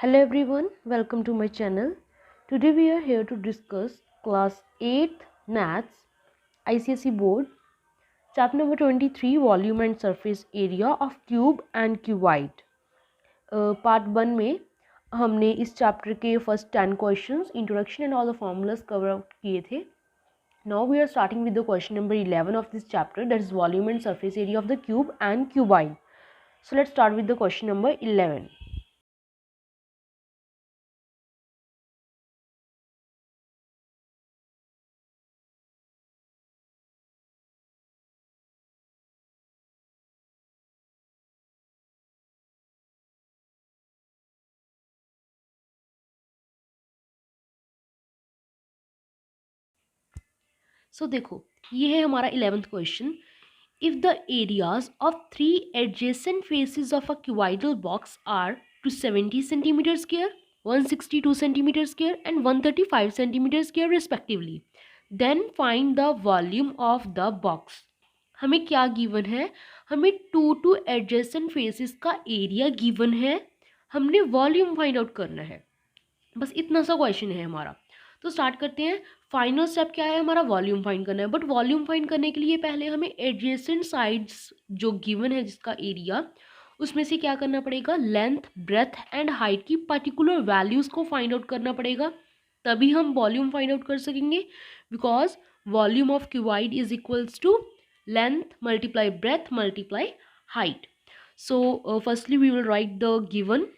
Hello everyone, welcome to my channel. Today we are here to discuss class 8th maths ICSE board chapter number 23 volume and surface area of cube and cuboid. Part 1 में हमने इस chapter के first 10 questions introduction and all the formulas cover out किए थे. Now we are starting with the question number 11 of this chapter, that is volume and surface area of the cube and cuboid. So let's start with the question number 11. सो देखो, ये है हमारा 11th question. If the areas of 3 adjacent faces of a cuboidal box are 270 centimetre square, 162 centimetre square and 135 centimetre square respectively, then find the volume of the box. हमें क्या given है? हमें two adjacent faces का area given है, हमने volume find out करना है. बस इतना सा क्वेश्चन है हमारा. तो स्टार्ट करते हैं. फाइनल स्टेप क्या है? हमारा वॉल्यूम फाइंड करना है. बट वॉल्यूम फाइंड करने के लिए पहले हमें एडजेसेंट साइड्स जो गिवन है जिसका एरिया, उसमें से क्या करना पड़ेगा? लेंथ, ब्रेथ एंड हाइट की पर्टिकुलर वैल्यूज़ को फाइंड आउट करना पड़ेगा, तभी हम वॉल्यूम फाइंड आउट कर सकेंगे. Because volume of cuboid is equals to length multiply breadth multiply height. So firstly we will write the given,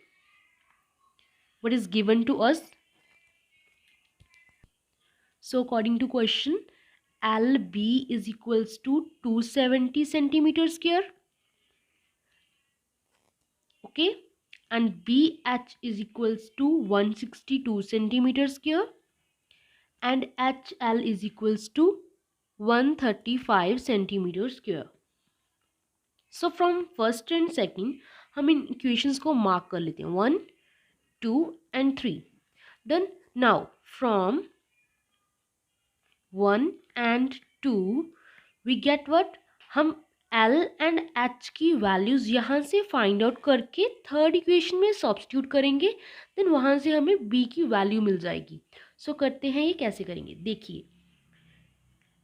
what is given to us. So according to question, LB is equals to 270 centimeter square, okay, and BH is equals to 162 centimeter square, and HL is equals to 135 centimeter square. So from first and second हम इन equations को mark कर लेते हैं, 1, 2 and 3. Then now from 1 and 2 we get what? हम L and H की values यहाँ से find out करके थर्ड इक्वेशन में सब्स्टिट्यूट करेंगे, देन वहाँ से हमें B की वैल्यू मिल जाएगी. सो करते हैं, ये कैसे करेंगे देखिए.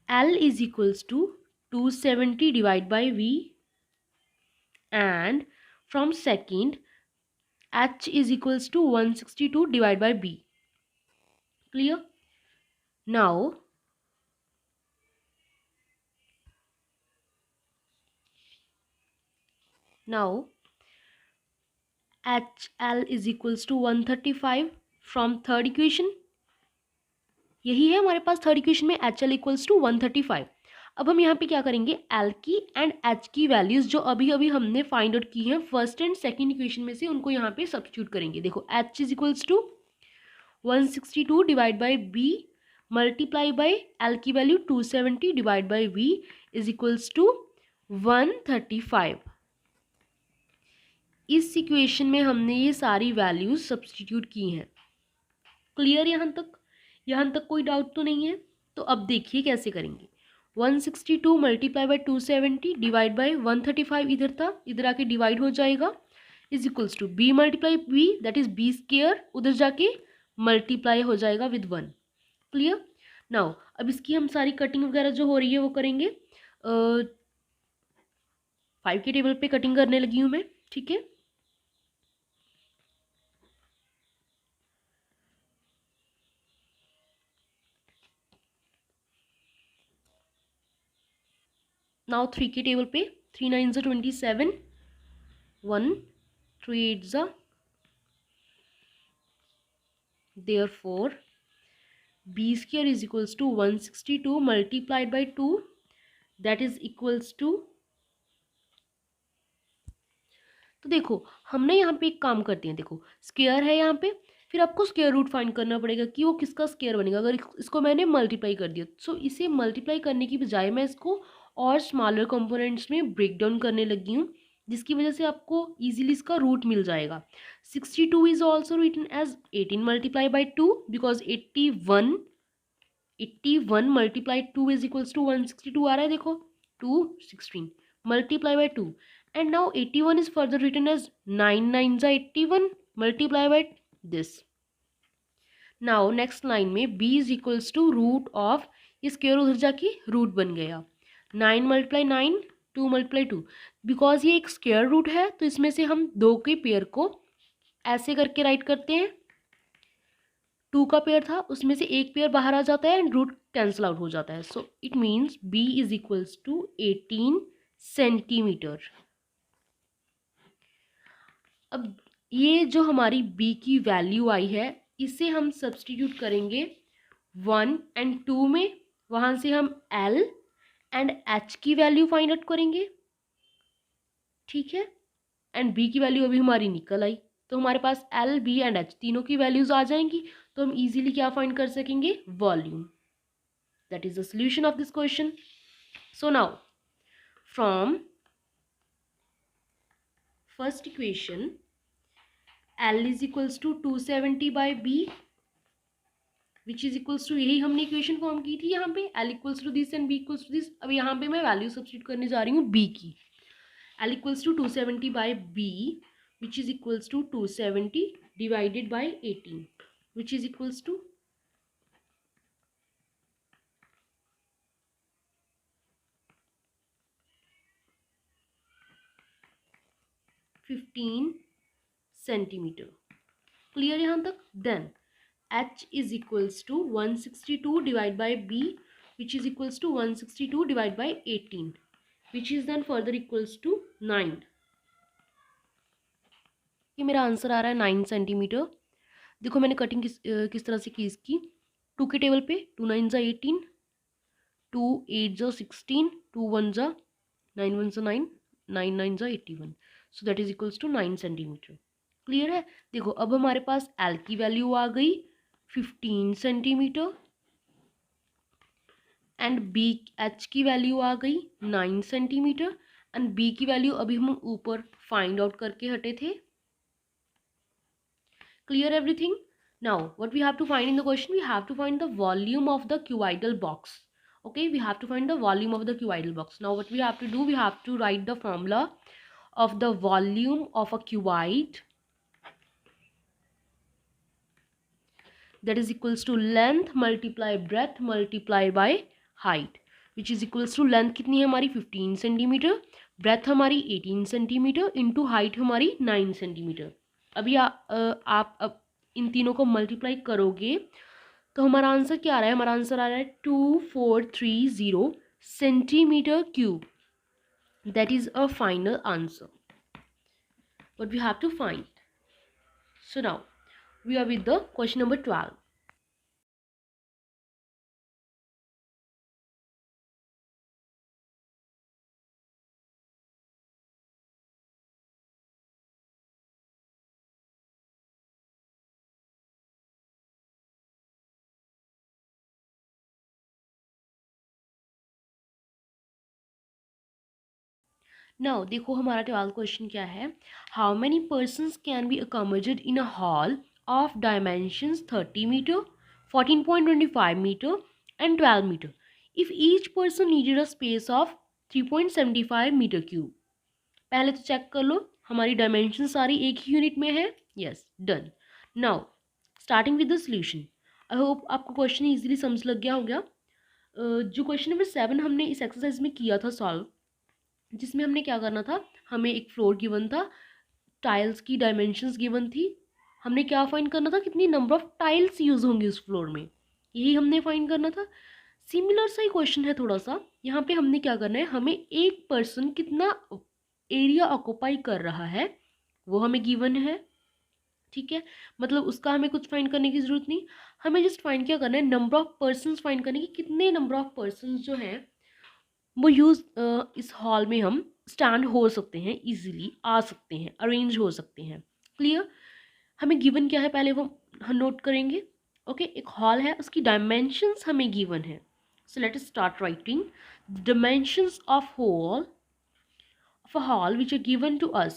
L is equals to 270 divide by V, and from second H is equals to 162 divide by B. Clear? Now now HL is equals to 135 from third equation. यही है हमारे पास थर्ड इक्वेशन में HL equals to 135. अब हम यहाँ पे क्या करेंगे? L की एंड H की वैल्यूज जो अभी अभी हमने फाइंड आउट की हैं फर्स्ट एंड सेकंड इक्वेशन में से, उनको यहाँ पे सब्स्टिट्यूट करेंगे. देखो, H is equals to 162 divide by B multiply by L की value 270 divide by V is equals to 135. इस इक्वेशन में हमने ये सारी वैल्यूज सब्स्टिट्यूट की हैं. क्लियर? यहाँ तक कोई डाउट तो नहीं है? तो अब देखिए कैसे करेंगे. 162 मल्टीप्लाई बाई 270 डिवाइड बाई 135 इधर था, इधर आके डिवाइड हो जाएगा, is equals to B multiply B, that is B square, उधर जाके मल्टीप्लाई हो जाएगा विद 1. क्लियर? नाउ अब इसकी हम सारी कटिंग वगैरह जो हो रही है वो करेंगे. 5 के टेबल पे कटिंग करने लगी हूँ मैं, ठीक है. नाउ 3 के टेबल पे 3 9 ज़ा 27, 1 3 8 ज़ा, therefore B square is equals to 162 multiplied by 2, that is equals to. तो देखो हमने यहाँ पे एक काम करते हैं. देखो स्क्वायर है यहाँ पे, फिर आपको स्क्वायर रूट फाइंड करना पड़ेगा कि वो किसका स्क्वायर बनेगा. अगर इसको मैंने मल्टीप्लाई कर दिया, सो इसे मल्टीप्लाई करने की बजाय मैं इसको और स्मॉलर कंपोनेंट्स में ब्रेक डाउन करने लगी हूँ, जिसकी वजह से आपको इजीली इसका रूट मिल जाएगा. 62 is also written as 18 multiply by 2, because 81 multiply 2 is equals to 162 आ रहा है. देखो 2 16 multiply by 2, and now 81 is further written as 9 9 is 81 multiply by this. Now next line में b is equals to root of, ये square उधर जाके root बन गया. 9 मल्टीप्लाई 9, 2 मल्टीप्लाई 2. बिकॉज ये एक स्क्वायर रूट है तो इसमें से हम दो के पेयर को ऐसे करके राइट करते हैं. 2 का पेयर था, उसमें से एक पेयर बाहर आ जाता है एंड रूट कैंसिल आउट हो जाता है. So it means b is equals to 18 centimetre. अब ये जो हमारी b की वैल्यू आई है इसे हम सब्सटीट्यूट करेंगे 1 एंड 2 में. वहाँ से हम l एंड h की वैल्यू फाइंड आउट करेंगे. ठीक है, एंड b की वैल्यू अभी हमारी निकल आई तो हमारे पास l, b एंड h तीनों की वैल्यूज आ जाएंगी. तो हम इजीली क्या फाइंड कर सकेंगे, volume. That is the solution of this question. So now from first equation L is equals to 270 by B which is equals to, यही हमने इक्वेशन फॉर्म की थी यहाँ पे, L equals to this and B equals to this. अब यहाँ पे मैं वैल्यू सब्स्टिट्यूट करने जा रही हूँ B की. L equals to 270 by B which is equals to 270 divided by 18 which is equals to 15 centimetre. Clear यहाँ तक. Then h is equals to 162 divided by b which is equals to 162 divided by 18 which is then further equals to 9. ये मेरा answer आ रहा है 9 centimetre. देखो मैंने cutting किस तरह से की इसकी. 2 के टेबल पे 2 9 जा 18, 2 8 जा 16, 2 1 जा 9 1 जा 9, 9 9 जा 81. So that is equals to 9 centimetre. Clear है. देखो अब हमारे पास L की वैल्यू आ गई 15 सेंटीमीटर एंड बी एच की वैल्यू आ गई 9 सेंटीमीटर एंड बी की वैल्यू अभी हम ऊपर फाइंड आउट करके हटे थे. Clear everything. Now what we have to find in the question, we have to find the volume of the cuboidal box. okay, we have to find the volume of the cuboidal box. Now what we have to do, we have to write the formula of the volume of a cuboid, that is equals to length multiply breadth multiply by height, which is equals to length कितनी है हमारी 15 centimetre, breadth हमारी 18 centimetre into height हमारी 9 centimetre. अभी आप अब इन तीनों को मल्टीप्लाई करोगे तो हमारा आंसर क्या आ रहा है, हमारा आंसर आ रहा है 2430 centimetre cube. That is a final answer what we have to find. So now we are with the question number 12. Now देखो हमारा 12th क्वेश्चन क्या है. How many persons can be accommodated in a hall of dimensions 30 metre, 14.25 metre and 12 metre if each person needed a space of 3.75 metre cube. पहले तो check कर लो हमारी dimension सारी एक ही यूनिट में है. Yes, done. Now starting with the solution. I hope आपको question easily समझ लग गया होगा. जो क्वेश्चन नंबर 7 हमने इस एक्सरसाइज में किया था सॉल्व, जिसमें हमने क्या करना था, हमें एक फ्लोर गिवन था, टाइल्स की डायमेंशंस गिवन थी, हमने क्या फाइंड करना था, कितनी नंबर ऑफ टाइल्स यूज होंगी उस फ्लोर में, यही हमने फाइंड करना था. सिमिलर सा ही क्वेश्चन है थोड़ा सा. यहाँ पे हमने क्या करना है, हमें एक पर्सन कितना एरिया ऑक्यूपाई कर रहा है वो हमें गिवन है. ठीक है, मतलब उसका हमें कुछ फाइंड करने की जरूरत नहीं, हमें जस्ट फाइंड क्या करना है, नंबर ऑफ पर्सन्स फाइंड करने की, कितने नंबर ऑफ पर्सन्स जो हैं वो इस हॉल में हम स्टैंड हो सकते हैं, इजीली आ सकते हैं, अरेंज हो सकते हैं. क्लियर. हमें गिवन क्या है पहले वो हम नोट करेंगे. ओके, एक हॉल है, उसकी डायमेंशंस हमें गिवन है. So let us start writing dimensions of a hall which are given to us.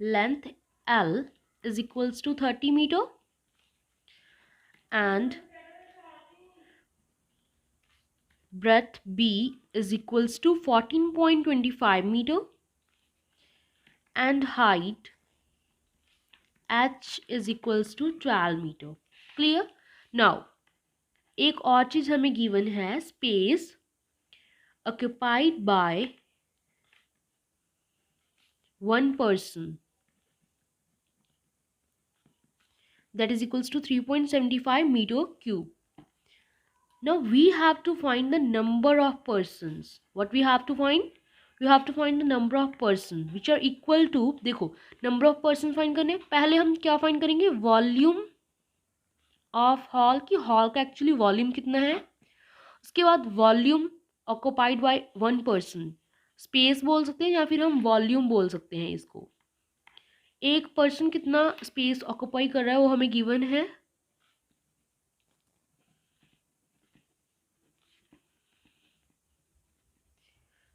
Length L is equals to 30 meter and breadth B is equals to 14.25 meter and height h is equals to 12 metre. Clear. Now एक और चीज हमें given है, space occupied by one person, that is equals to 3.75 meter cube. Now we have to find the number of persons. What we have to find? We have to find the number of persons which are equal to, देखो number of persons find करने, पहले हम क्या find करेंगे, volume of hall की, hall का actually volume कितना है, उसके बाद volume occupied by one person, space बोल सकते हैं या फिर हम वॉल्यूम बोल सकते हैं इसको. एक पर्सन कितना स्पेस ऑक्युपाई कर रहा है वो हमें गिवन है.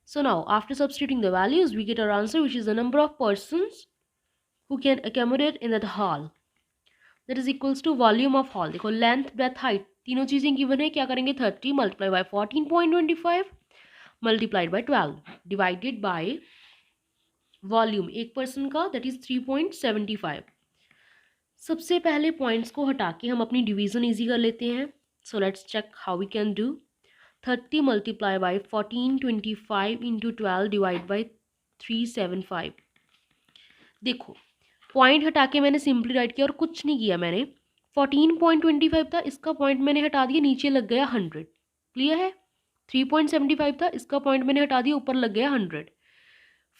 So now after substituting the values we get our answer, which is the number of persons who can accommodate in that hall, that is equals to volume of hall. देखो length breadth height तीनों चीजें given है. क्या करेंगे, 30 multiply bye 14.25 multiplied by 12 divided by volume एक person का, that is 3.75. सबसे पहले पॉइंट्स को हटा के हम अपनी डिवीजन इजी कर लेते हैं. So let's check how we can do. 30 multiply by 1425 into 12 divide by 375. देखो पॉइंट हटा के मैंने सिंपली राइट किया और कुछ नहीं किया मैंने. 14.25 था, इसका पॉइंट मैंने हटा दिया, नीचे लग गया 100. क्लियर है. 3.75 था, इसका पॉइंट मैंने हटा दिया, ऊपर लग गया 100.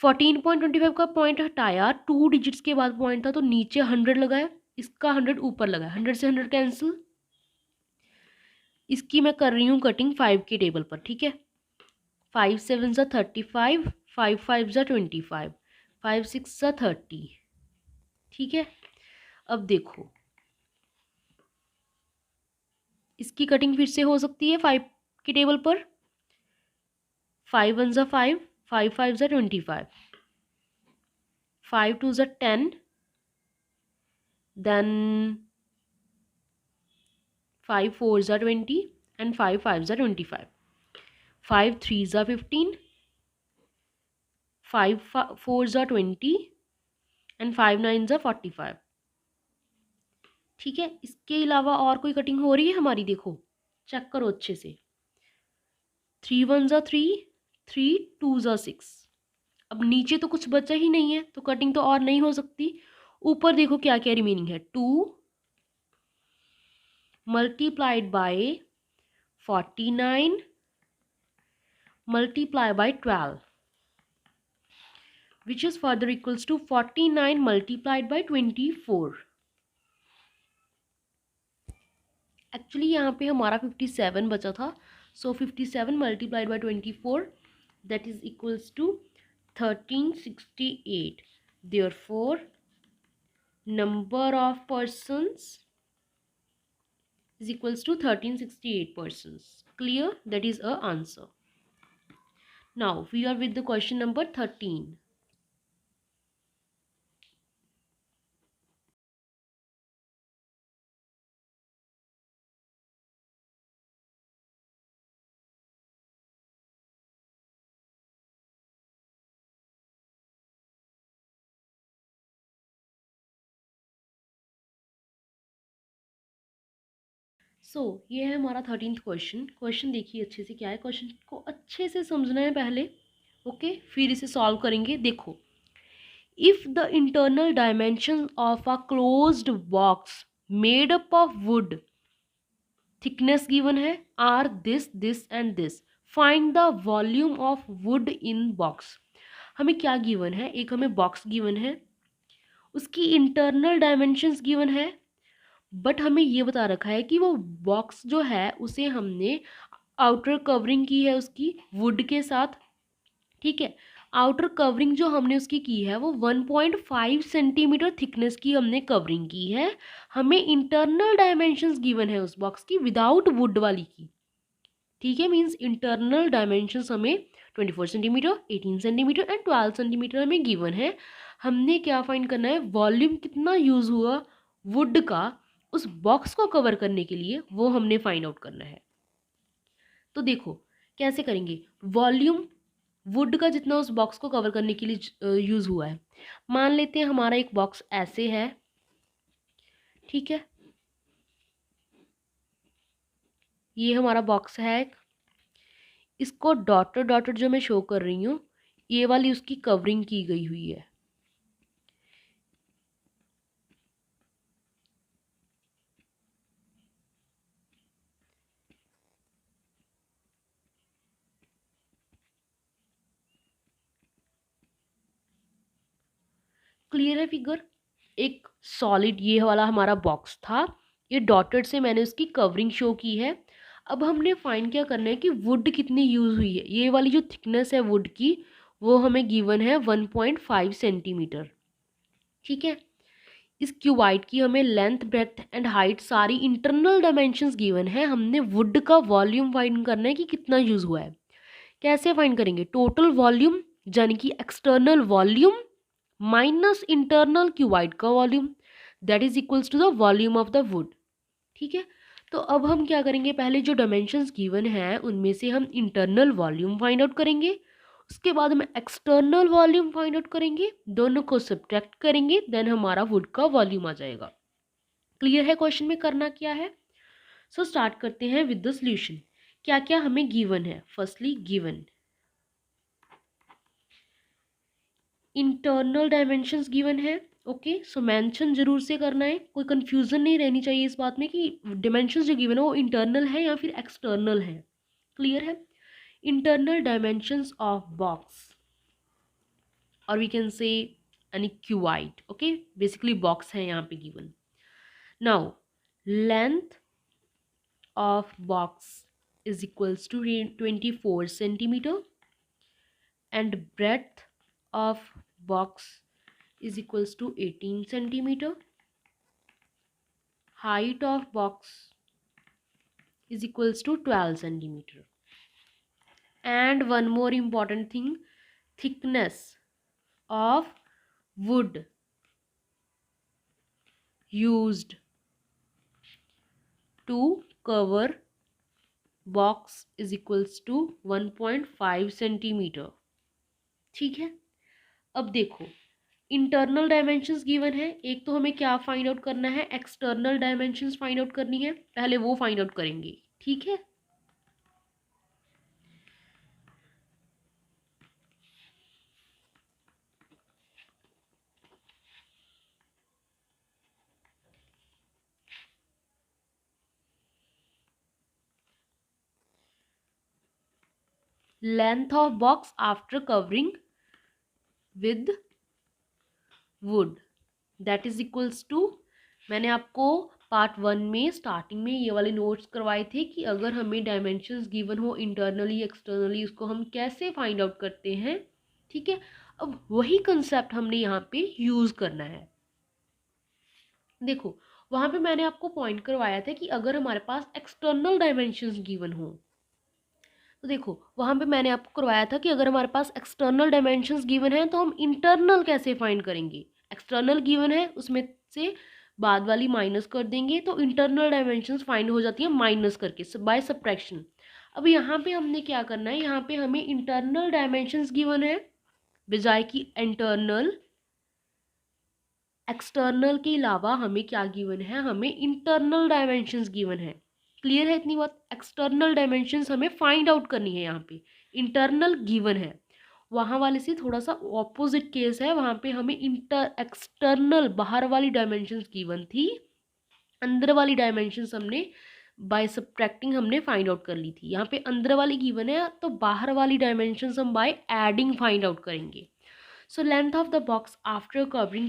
14.25 का पॉइंट हटाया, 2 डिजिट्स के बाद पॉइंट था तो नीचे 100 लगाया, इसका 100 ऊपर लगाया, 100 से 100 कैंसिल. इसकी मैं कर रही हूँ कटिंग 5 के टेबल पर. ठीक है. 5 7 सा 35, 5 5 सा 25, 5 6 सा 30. ठीक है. अब देखो इसकी कटिंग फिर से हो सकती है 5 के टेबल पर. 5 1 सा 5, 5 5 सा 25, 5 2 सा 10, then 5 4 सा 20 and 5 5 सा 25, 5 3 सा 15, 5 4 सा 20 and 5 9 सा 45. ठीक है. इसके अलावा और कोई कटिंग हो रही है हमारी, देखो चेक करो अच्छे से. 3 1 सा 3, 3 2 सा 6. अब नीचे तो कुछ बचा ही नहीं है तो कटिंग तो और नहीं हो सकती. ऊपर देखो क्या क्या रिमेनिंग है. 2 multiplied by 49 multiply by 12, which is further equals to 49 multiplied by 24. Actually यहाँ पे हमारा 57 बचा था. So 57 multiplied by 24, that is equals to 1368. Therefore number of persons is equals to 1368 persons. Clear? That is a answer. Now we are with the question number 13. सो ये है हमारा 13th question. Question देखिए अच्छे से क्या है, क्वेश्चन को अच्छे से समझना है पहले. ओके फिर इसे सॉल्व करेंगे. देखो, if the internal dimension of a closed box made up of wood, thickness given है are this this and this, find the volume of wood in box. हमें क्या गिवन है, एक हमें बॉक्स गिवन है, उसकी इंटरनल डायमेंशंस गिवन है, but हमें ये बता रखा है कि वो बॉक्स जो है उसे हमने आउटर कवरिंग की है उसकी वुड के साथ. ठीक है. आउटर कवरिंग जो हमने उसकी की है वो 1.5 सेंटीमीटर थिकनेस की हमने कवरिंग की है. हमें इंटरनल डायमेंशंस गिवन है उस बॉक्स की विदाउट वुड वाली की. ठीक है. मीन्स इंटरनल डायमेंशंस हमें 24 सेंटीमीटर, 18 सेंटीमीटर एंड 12 सेंटीमीटर हमें गिवन है. हमने क्या फाइंड करना है, वॉल्यूम कितना यूज हुआ वुड का उस बॉक्स को कवर करने के लिए, वो हमने फाइंड आउट करना है. तो देखो कैसे करेंगे. वॉल्यूम वुड का जितना उस बॉक्स को कवर करने के लिए यूज़ हुआ है। मान लेते हैं हमारा एक बॉक्स ऐसे है, ठीक है, ये हमारा बॉक्स है एक, इसको डॉटेड डॉटेड जो मैं शो कर रही हूँ, ये वाली उसकी कवरिंग की गई हुई है। क्लियर है फिगर? एक सॉलिड ये वाला हमारा बॉक्स था, ये डॉटेड से मैंने उसकी कवरिंग शो की है। अब हमने फाइंड क्या करना है कि वुड कितनी यूज़ हुई है। ये वाली जो थिकनेस है वुड की, वो हमें गिवन है 1.5 सेंटीमीटर, ठीक है। इस क्यूबाइड की हमें लेंथ, ब्रेड्थ एंड हाइट सारी इंटरनल डायमेंशंस गिवन है। हमने वुड का वॉल्यूम फाइंड करना है कि कितना यूज़ हुआ है। कैसे फाइंड करेंगे? टोटल वॉल्यूम यानी कि external volume minus internal cuboid का volume, that is equals to the volume of the wood, ठीक है। तो अब हम क्या करेंगे, पहले जो डायमेंशंस गिवन है उनमें से हम इंटरनल वॉल्यूम फाइंड आउट करेंगे, उसके बाद हम एक्सटर्नल वॉल्यूम फाइंड आउट करेंगे, दोनों को सब्ट्रैक्ट करेंगे, देन हमारा वुड का वॉल्यूम आ जाएगा। क्लियर है क्वेश्चन में करना क्या है? सो स्टार्ट करते हैं विद द सॉल्यूशन। क्या क्या हमें गिवन है? Firstly given internal dimensions given है, ओके। सो मेंशन जरूर से करना है, कोई कंफ्यूजन नहीं रहनी चाहिए इस बात में कि डायमेंशंस जो गिवन है वो इंटरनल है या फिर एक्सटर्नल है। क्लियर है? इंटरनल डायमेंशंस ऑफ बॉक्स, और we can say any cuboid, okay, basically box है यहाँ पे given. Now length of box is equals to 24 centimeter and breadth of box is equals to 18 centimeter. Height of box is equals to 12 centimeter. And one more important thing, thickness of wood used to cover box is equals to 1.5 centimeter, ठीक है। अब देखो internal dimensions given है, एक तो हमें क्या find out करना है, एक्सटर्नल डायमेंशंस फाइंड आउट करनी है, पहले वो फाइंड आउट करेंगे, ठीक है। Length of box after covering with wood that is equals to, मैंने आपको पार्ट 1 में स्टार्टिंग में ये वाले नोट्स करवाए थे कि अगर हमें डायमेंशंस गिवन हो इंटरनली एक्सटर्नली, उसको हम कैसे फाइंड आउट करते हैं, ठीक है। अब वही कंसेप्ट हमने यहाँ पे यूज करना है। देखो वहां पे मैंने आपको पॉइंट करवाया था कि अगर हमारे पास एक्सटर्नल डायमेंशंस गिवन हो, तो देखो वहां पे मैंने आपको करवाया था कि अगर हमारे पास एक्सटर्नल डायमेंशंस गिवन है तो हम इंटरनल कैसे फाइंड करेंगे। एक्सटर्नल गिवन है उसमें से बाद वाली माइनस कर देंगे तो इंटरनल डायमेंशंस फाइंड हो जाती है माइनस करके बाय सब्ट्रैक्शन। अब यहाँ पे हमने क्या करना है, यहाँ पे हमें इंटरनल डायमेंशंस गिवन है बजाय की इंटरनल, एक्सटर्नल के अलावा हमें क्या गिवन है, हमें इंटरनल डायमेंशंस गिवन है। क्लियर है इतनी बात? एक्सटर्नल डायमेंशंस हमें फाइंड आउट करनी है, यहाँ पे इंटरनल गिवन है। वहाँ वाले से थोड़ा सा ऑपोजिट केस है, वहाँ पे हमें एक्सटर्नल बाहर वाली डायमेंशंस गिवन थी, अंदर वाली डायमेंशंस हमने बाय सब्ट्रैक्टिंग हमने फाइंड आउट कर ली थी। यहाँ पे अंदर वाली गिवन है तो बाहर वाली डायमेंशंस हम बाय एडिंग फाइंड आउट करेंगे। So length of the box after covering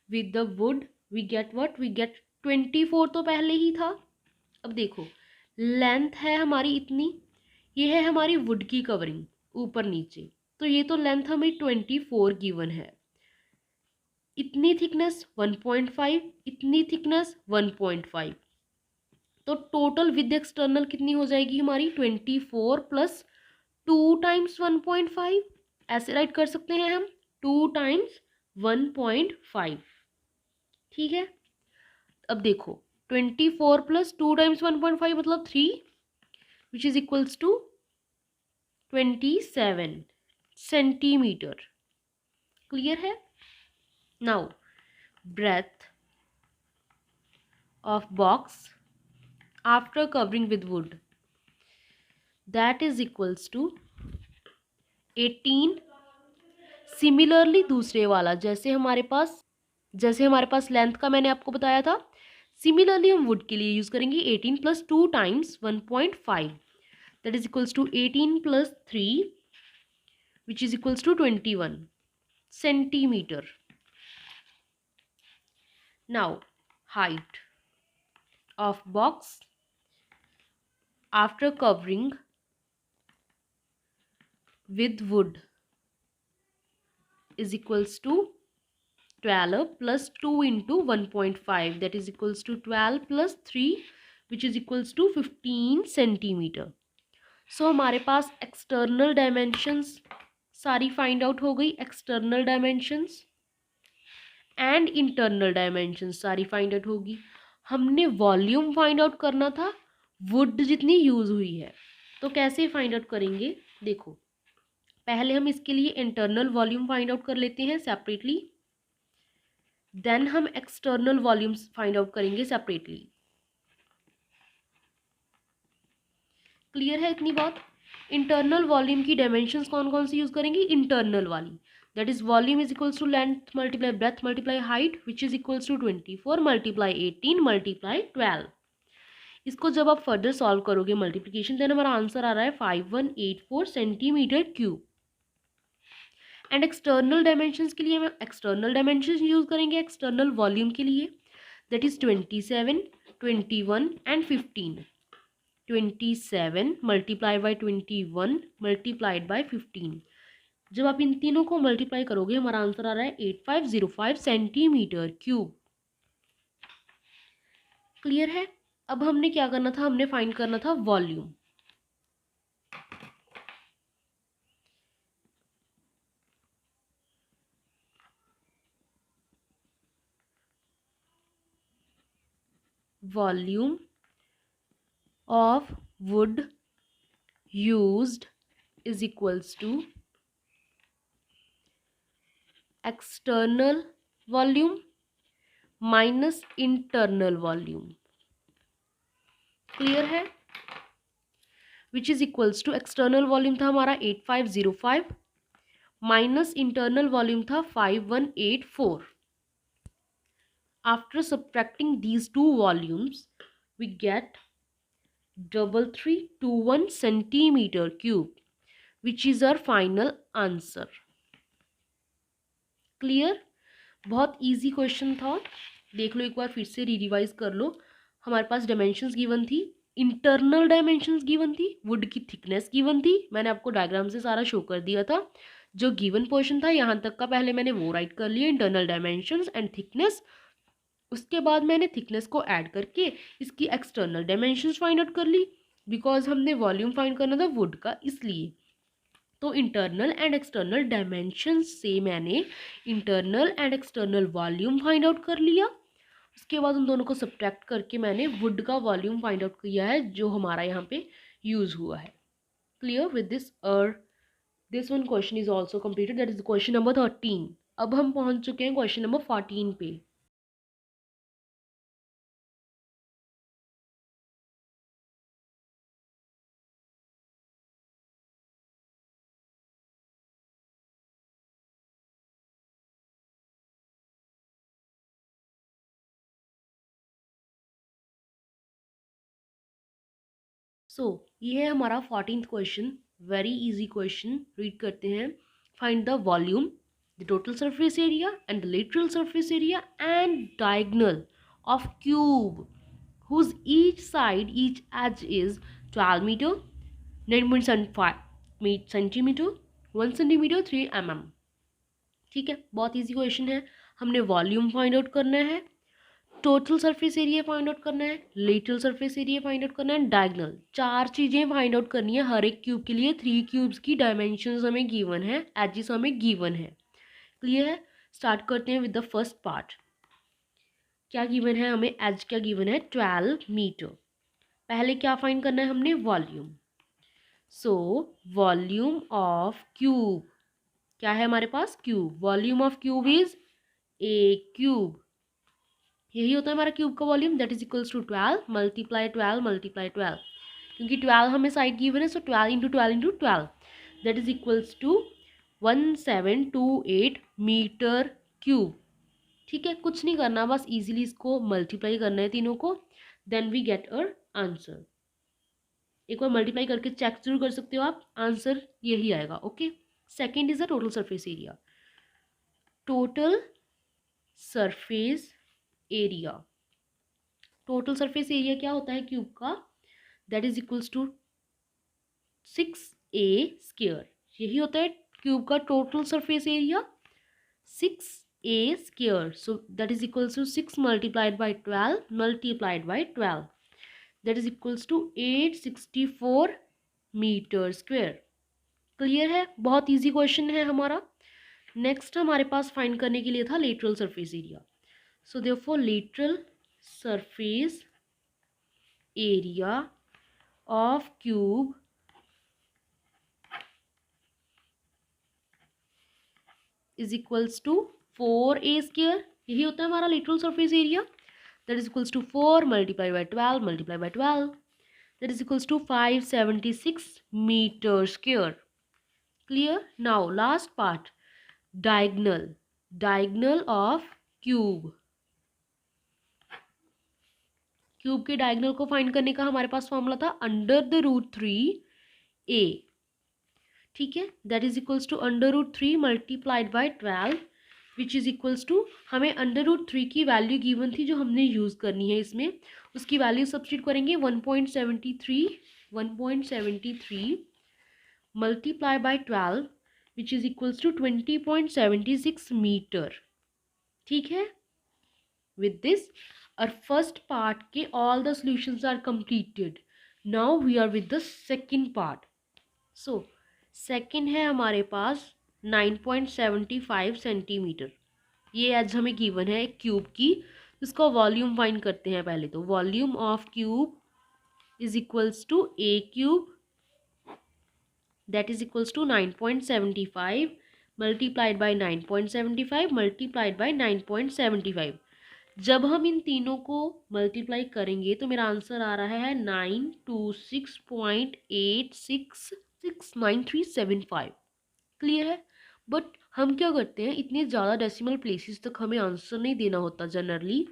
with the wood we get what? We get 24 तो पहले ही था। अब देखो लेंथ है हमारी इतनी, ये है हमारी वुड की कवरिंग ऊपर नीचे, तो ये तो लेंथ हमें 24 गिवन है। इतनी थिकनेस 1.5, इतनी थिकनेस 1.5, तो टोटल विद एक्सटर्नल कितनी हो जाएगी हमारी 24 प्लस 2 टाइम्स 1.5, ऐसे राइट कर सकते हैं हम 2 टाइम्स 1.5, ठीक है। अब देखो 24 प्लस 2 टाइम्स 1.5 मतलब 3 which is equals to 27 centimetre. Clear है? Now breadth of box after covering with wood, that is equals to 18। Similarly दूसरे वाला जैसे हमारे पास लेंथ का मैंने आपको बताया था, सिमिलरली हम वुड के लिए यूज करेंगे 18 plus 2 times 1.5, that is equals to 18 plus 3 which is equals to 21 centimetre. Now height of box after covering with wood is equals to 12 plus 2 into 1.5, that is equals to 12 plus 3 which is equals to 15 centimetre. So हमारे पास external dimensions सारी find out हो गई, external dimensions and internal dimensions सारी find out होगी। हमने volume find out करना था वुड जितनी यूज हुई है, तो कैसे फाइंड आउट करेंगे? देखो, पहले हम इसके लिए इंटरनल वॉल्यूम फाइंड आउट कर लेते हैं सेपरेटली, देन हम एक्सटर्नल वॉल्यूम्स फाइंड आउट करेंगे सेपरेटली। क्लियर है इतनी बात? इंटरनल वॉल्यूम की डायमेंशंस कौन कौन सी यूज करेंगे? इंटरनल वाली, that is volume is equals to length multiply breadth multiply height which is equals to 24 multiply 18 multiply 12। इसको जब आप फर्दर सॉल्व करोगे मल्टीप्लीकेशन, देन हमारा आंसर आ रहा है 5184 centimetre cube. And external dimensions के लिए हम एक्सटर्नल डायमेंशंस यूज करेंगे एक्सटर्नल वॉल्यूम के लिए, that is 27 21 and 15। 27 multiplied by 21 multiplied by 15, जब आप इन तीनों को मल्टीप्लाई करोगे हमारा आंसर आ रहा है 8505 सेंटीमीटर क्यूब। क्लियर है? अब हमने क्या करना था? हमने फाइंड करना था volume. Volume of wood used is equals to external volume minus internal volume। Clear है? which is equals to external volume था हमारा 8505 माइनस इंटरनल वॉल्यूम था 5184। After subtracting these two volumes we get 3321 centimetre cube which is our final answer. Clear? बहुत easy question था, देख लो एक बार फिर से रिवाइज कर लो। हमारे पास डायमेंशंस गिवन थी, इंटरनल डायमेंशंस गिवन थी, वुड की थिकनेस गिवन थी, मैंने आपको डायग्राम से सारा शो कर दिया था। जो गिवन पोर्शन था यहाँ तक का पहले मैंने वो राइट कर लिया, इंटरनल डायमेंशंस एंड थिकनेस। उसके बाद मैंने थिकनेस को ऐड करके इसकी एक्सटर्नल डायमेंशंस फाइंड आउट कर ली, बिकॉज हमने वॉल्यूम फाइंड करना था वुड का, इसलिए। तो इंटरनल एंड एक्सटर्नल डायमेंशन से मैंने internal and external volume find out कर लिया। उसके बाद उन दोनों को सब्ट्रैक्ट करके मैंने वुड का वॉल्यूम फाइंड आउट किया है जो हमारा यहाँ पे यूज हुआ है। Clear with this one question is also completed, that is question number 13। अब हम पहुंच चुके हैं क्वेश्चन नंबर 14 पे। ये है हमारा 14th question, very easy question. Read करते हैं। Find the volume, the total surface area and the lateral surface area and diagonal of cube whose each edge is 12 meter, 9.75 centimeter, 1 centimeter, 3 mm। ठीक है, बहुत easy question है। हमने volume find out करना है, total surface area find out करना है, lateral surface area find out करना है, डायगोनल, 4 चीज़ें फाइंड आउट करनी है हर एक क्यूब के लिए। 3 क्यूब्स की डायमेंशंस हमें गिवन है, एजेस हमें गिवन है। क्लियर है? स्टार्ट करते हैं विद द फर्स्ट पार्ट। क्या गिवन है हमें? एज क्या गिवन है? 12 मीटर। पहले क्या फाइंड करना है हमने? Volume. So volume of cube क्या है हमारे पास, cube, volume of cube is a cube, यही होता है हमारा क्यूब का volume, that is equals to 12 multiply 12 multiply 12, क्योंकि 12 हमें साइड गिवन है, so 12 into 12 into 12 that is equals to 1728 metre cube. ठीक है, कुछ नहीं करना, बस इजीली इसको मल्टीप्लाई करना है तीनों को, then we get our answer. एक बार मल्टीप्लाई करके चेक जरूर कर सकते हो आप, आंसर यही आएगा। Okay, second is the total surface area. Total surface area, total surface area क्या होता है क्यूब का, that is equals to 6a square, यही होता है क्यूब का total surface area 6a square, so that is equals to 6 multiplied by 12 multiplied by 12 that is equals to 864 metre square. Clear है, बहुत इजी क्वेश्चन है हमारा। Next हमारे पास find करने के लिए था lateral surface area, so therefore lateral surface area of cube is equals to 4a square, यही होता है हमारा lateral surface area, that is equals to 4 multiply by 12 multiply by 12 that is equals to 576 metre square. Clear, now last part, diagonal, diagonal of cube, cube के diagonal को find करने का हमारे पास फॉर्मूला था अंडर द रूट 3a, ठीक है, that is equals to under root 3 multiplied by 12 which is equals to, हमें अंडर रूट 3 की वैल्यू गिवन थी जो हमने यूज़ करनी है इसमें, उसकी वैल्यू सब्स्टिट्यूट करेंगे 1.73 multiply by 12 which is equals to 20.76 metre. ठीक है, with this our first part के all the solutions are completed, now we are with the second part। so second है हमारे पास 9.75 सेंटीमीटर, ये आज हमें गिवन है एक क्यूब की, इसका वॉल्यूम फाइंड करते हैं पहले। तो volume of cube is equals to a cube that is equals to 9.75 multiplied by 9.75 multiplied by 9.75। जब हम इन तीनों को मल्टीप्लाई करेंगे तो मेरा आंसर आ रहा है 926.86699375। क्लियर है, बट हम क्या करते हैं, इतने ज़्यादा डेसिमल प्लेसेस तक हमें आंसर नहीं देना होता जनरली,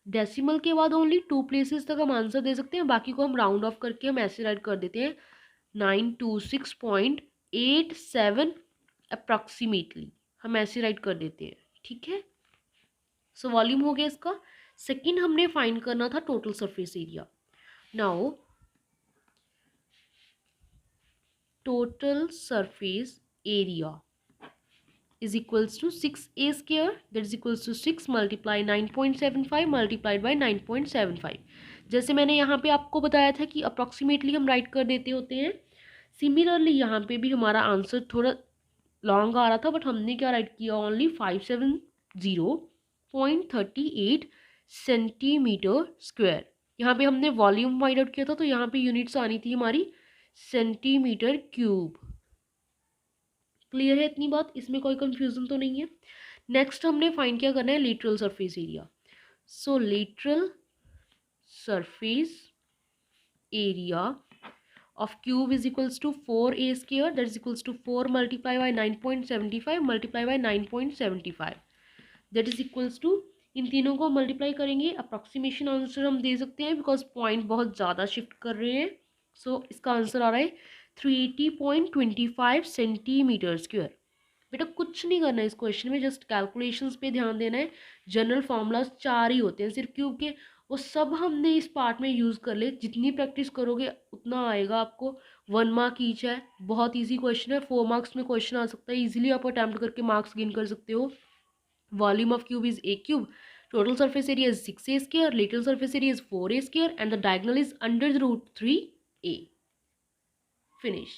डेसिमल के बाद ओनली 2 प्लेसेस तक हम आंसर दे सकते हैं, बाकी को हम राउंड ऑफ करके हम ऐसे राइट कर देते हैं 926.87 अप्रॉक्सीमेटली, हम ऐसे राइट कर देते हैं। ठीक है, सो वॉल्यूम हो गया इसका। सेकंड हमने फाइंड करना था total surface area. Now total surface area is equals to 6a square that is equals to 6 multiply 9.75 multiplied by 9.75। जैसे मैंने यहाँ पे आपको बताया था कि अप्रॉक्सीमेटली हम राइट कर देते होते हैं, सिमिलरली यहाँ पे भी हमारा आंसर थोड़ा लॉन्ग आ रहा था, बट हमने क्या राइट किया, ओनली 570.38 सेंटीमीटर स्क्वायर। यहाँ पे हमने वॉल्यूम फाइंड आउट किया था, तो यहाँ पे यूनिट्स आनी थी हमारी सेंटीमीटर क्यूब। क्लियर है इतनी बात, इसमें कोई कंफ्यूजन तो नहीं है। नेक्स्ट हमने फाइंड क्या करना है, lateral surface area. So lateral surface area of cube is equals to 4a square that is equals to 4 multiply by 9.75 multiply by 9.75 that is equals to, इन तीनों को मल्टीप्लाई करेंगे, अप्रॉक्सीमेशन आंसर हम दे सकते हैं बिकॉज पॉइंट बहुत ज़्यादा shift कर रहे हैं। सो इसका आंसर आ रहा है 380.25 सेंटीमीटर स्क्वायर। बेटा कुछ नहीं करना है इस क्वेश्चन में, जस्ट कैलकुलेशंस पे ध्यान देना है। जनरल फार्मूलाज 4 ही होते हैं सिर्फ क्यूब के, वो सब हमने इस पार्ट में यूज़ कर ले, जितनी प्रैक्टिस करोगे उतना आएगा आपको। 1 मार्क ईच है, बहुत इजी क्वेश्चन है, 4 मार्क्स में क्वेश्चन आ सकता है, इजीली आप अटैम्प्ट करके मार्क्स गेन कर सकते हो। Volume of cube is a cube, total surface area is 6a square, lateral surface area is 4a square and the diagonal is under the root 3a। Finish.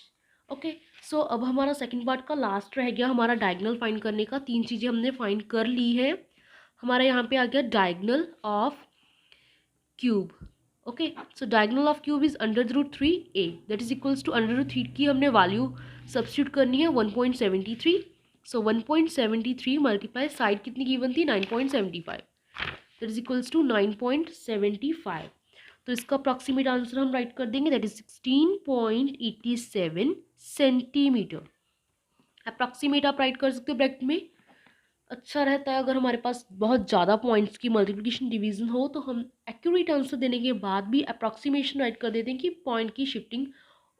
Okay, so अब हमारा second part का last रह गया हमारा diagonal find करने का। 3 चीज़ें हमने फाइंड कर ली है, हमारा यहाँ पे आ गया diagonal of cube. Okay, so diagonal of cube is under the root 3a, that is equals to under root 3 की हमने वैल्यू सब्स्टिट्यूट करनी है 1.73. सो 1.73 मल्टीप्लाई साइड कितनी गिवन थी 9.75, दैट इज इक्वल्स टू 9.75. तो इसका अप्रॉक्सीमेट आंसर हम right कर देंगे, दैट इज 16.87 सेंटीमीटर. अप्रॉक्सीमेट आप राइट कर सकते हो ब्रैकेट में. अच्छा रहता है अगर हमारे पास बहुत ज़्यादा पॉइंट्स की मल्टीप्लिकेशन डिवीजन हो तो हम एक्यूरेट आंसर देने के बाद भी अप्रॉक्सीमेशन राइट कर देते हैं कि पॉइंट की शिफ्टिंग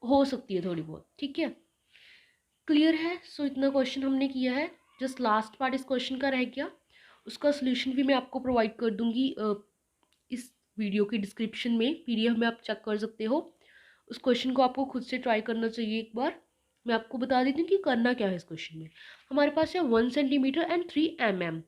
हो सकती है थोड़ी बहुत. ठीक है, क्लियर है. सो इतना क्वेश्चन हमने किया है. जस्ट लास्ट पार्ट इस क्वेश्चन का रह गया, उसका सोल्यूशन भी मैं आपको प्रोवाइड कर दूंगी इस वीडियो की डिस्क्रिप्शन में, पीडीएफ में आप चेक कर सकते हो. उस क्वेश्चन को आपको खुद से ट्राई करना चाहिए एक बार. मैं आपको बता देती हूँ कि करना क्या है इस क्वेश्चन में. हमारे पास है 1 सेंटीमीटर एंड 3 mm.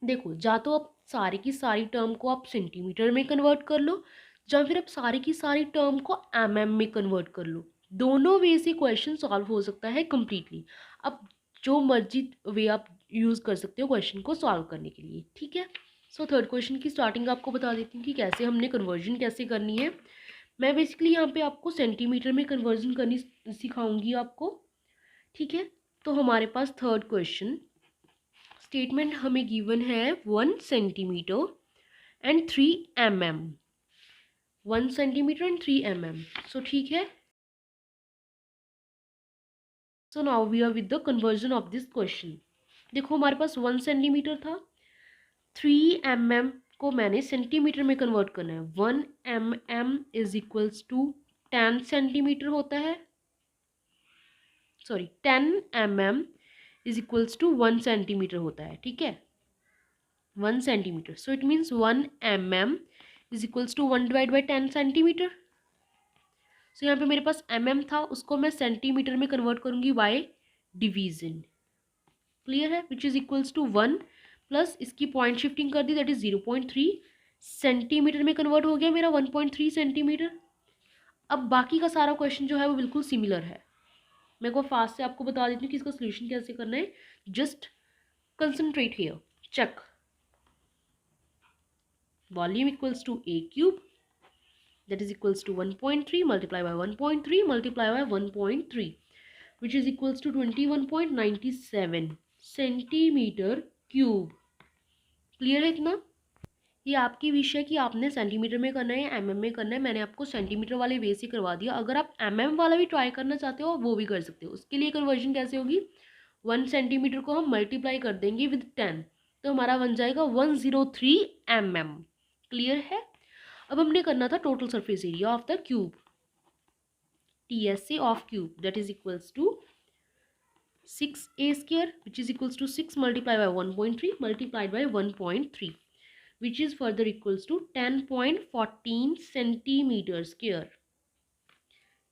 देखो, या तो आप सारी की सारी टर्म को आप सेंटीमीटर में कन्वर्ट कर लो, या फिर आप सारी की सारी टर्म को mm में कन्वर्ट कर लो. दोनों वे से क्वेश्चन सॉल्व हो सकता है कम्प्लीटली. अब जो मर्जी वे आप यूज़ कर सकते हो क्वेश्चन को सॉल्व करने के लिए. ठीक है, सो थर्ड क्वेश्चन की स्टार्टिंग आपको बता देती हूँ कि कैसे हमने कन्वर्जन कैसे करनी है. मैं बेसिकली यहाँ पे आपको सेंटीमीटर में कन्वर्जन करनी सिखाऊंगी आपको. ठीक है, तो हमारे पास थर्ड क्वेश्चन स्टेटमेंट हमें गिवन है 1 centimetre and 3 mm. 1 centimetre and 3 mm. So ठीक है. So now we are with the conversion of this question. देखो, हमारे पास 1 सेंटीमीटर था, 3 mm को मैंने सेंटीमीटर में कन्वर्ट करना है. 1 mm is equals to 10 centimetre होता है. Sorry, 10 mm is equals to 1 centimetre होता है. ठीक है, 1 centimetre. So it means 1 mm is equals to 1 divide by 10 centimetre. So यहाँ पे मेरे पास mm था, उसको मैं सेंटीमीटर में कन्वर्ट करूँगी बाय डिवीजन. क्लियर है, which is equals to 1 plus इसकी पॉइंट शिफ्टिंग कर दी, दैट इज 0.3 सेंटीमीटर में कन्वर्ट हो गया मेरा 1.3 सेंटीमीटर. अब बाकी का सारा क्वेश्चन जो है वो बिल्कुल सिमिलर है. मैं को फास्ट से आपको बता देती हूँ कि इसका सोल्यूशन कैसे करना है. Just concentrate here. Check. Volume equals to a cube, that is equals to 1.3 multiply by 1.3 multiply by 1.3, which is equals to 21.97 centimetre cube. Clear है इतना. ये आपकी विषय कि आपने सेंटीमीटर में करना है या mm में करना है. मैंने आपको सेंटीमीटर वाले वे से करवा दिया. अगर आप mm वाला भी ट्राई करना चाहते हो वो भी कर सकते हो. उसके लिए कन्वर्जन कैसे होगी, 1 सेंटीमीटर को हम मल्टीप्लाई कर देंगे विद 10, तो हमारा बन जाएगा 103 mm. क्लियर है. अब हमने करना था total surface area of the cube, TSA of cube, that is equals to 6a square which is equals to 6 multiply by 1.3 multiplied by 1.3 which is further equals to 10.14 centimetre square.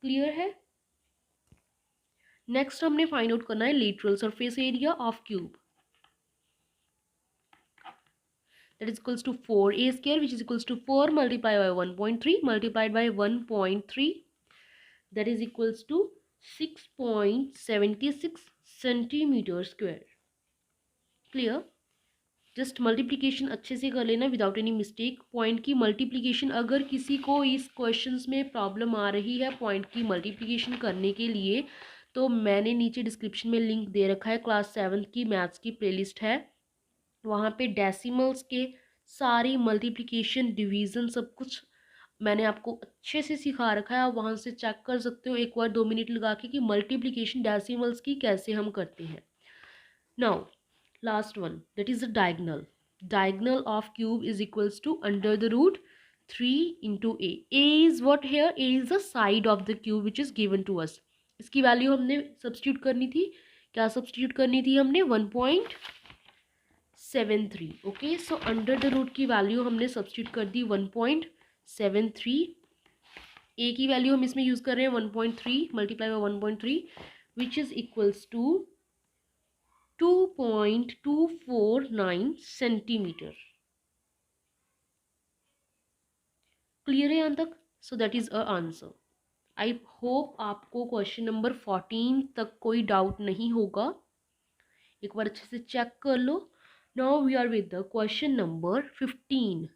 Clear है. Next हमने find out करना है lateral surface area of cube, that is equals to 4a square which is equals to 4 multiplied by 1.3 multiplied by 1.3, that is equals to 6.76 centimetre square. Clear. Just multiplication अच्छे से कर लेना without any mistake. Point की multiplication, अगर किसी को इस questions में प्रॉब्लम आ रही है पॉइंट की मल्टीप्लिकेशन करने के लिए, तो मैंने नीचे डिस्क्रिप्शन में लिंक दे रखा है. क्लास 7 की मैथ्स की प्लेलिस्ट है, वहाँ पे डेसिमल्स के सारी मल्टीप्लिकेशन डिवीज़न सब कुछ मैंने आपको अच्छे से सिखा रखा है. आप वहाँ से चेक कर सकते हो एक बार 2 मिनट लगा के कि मल्टीप्लिकेशन डेसिमल्स की कैसे हम करते हैं. Now last one, that is the diagonal. Diagonal of cube is equals to under the root 3 into a. A is what here, a is the side of the cube which is given to us. इसकी value हमने substitute करनी थी. क्या substitute करनी थी हमने, 1.73. Okay, so under the root की value हमने सब्स्टिट्यूट कर दी 1.73. ए की वैल्यू हम इसमें यूज़ कर रहे हैं 1.3 multiply by 1.3 which is equals to 2.249 centimetre. Clear है यहाँ तक. So that is a answer. I hope आपको क्वेश्चन नंबर 14 तक कोई डाउट नहीं होगा. एक बार अच्छे से चेक कर लो. Now we are with the question number 15.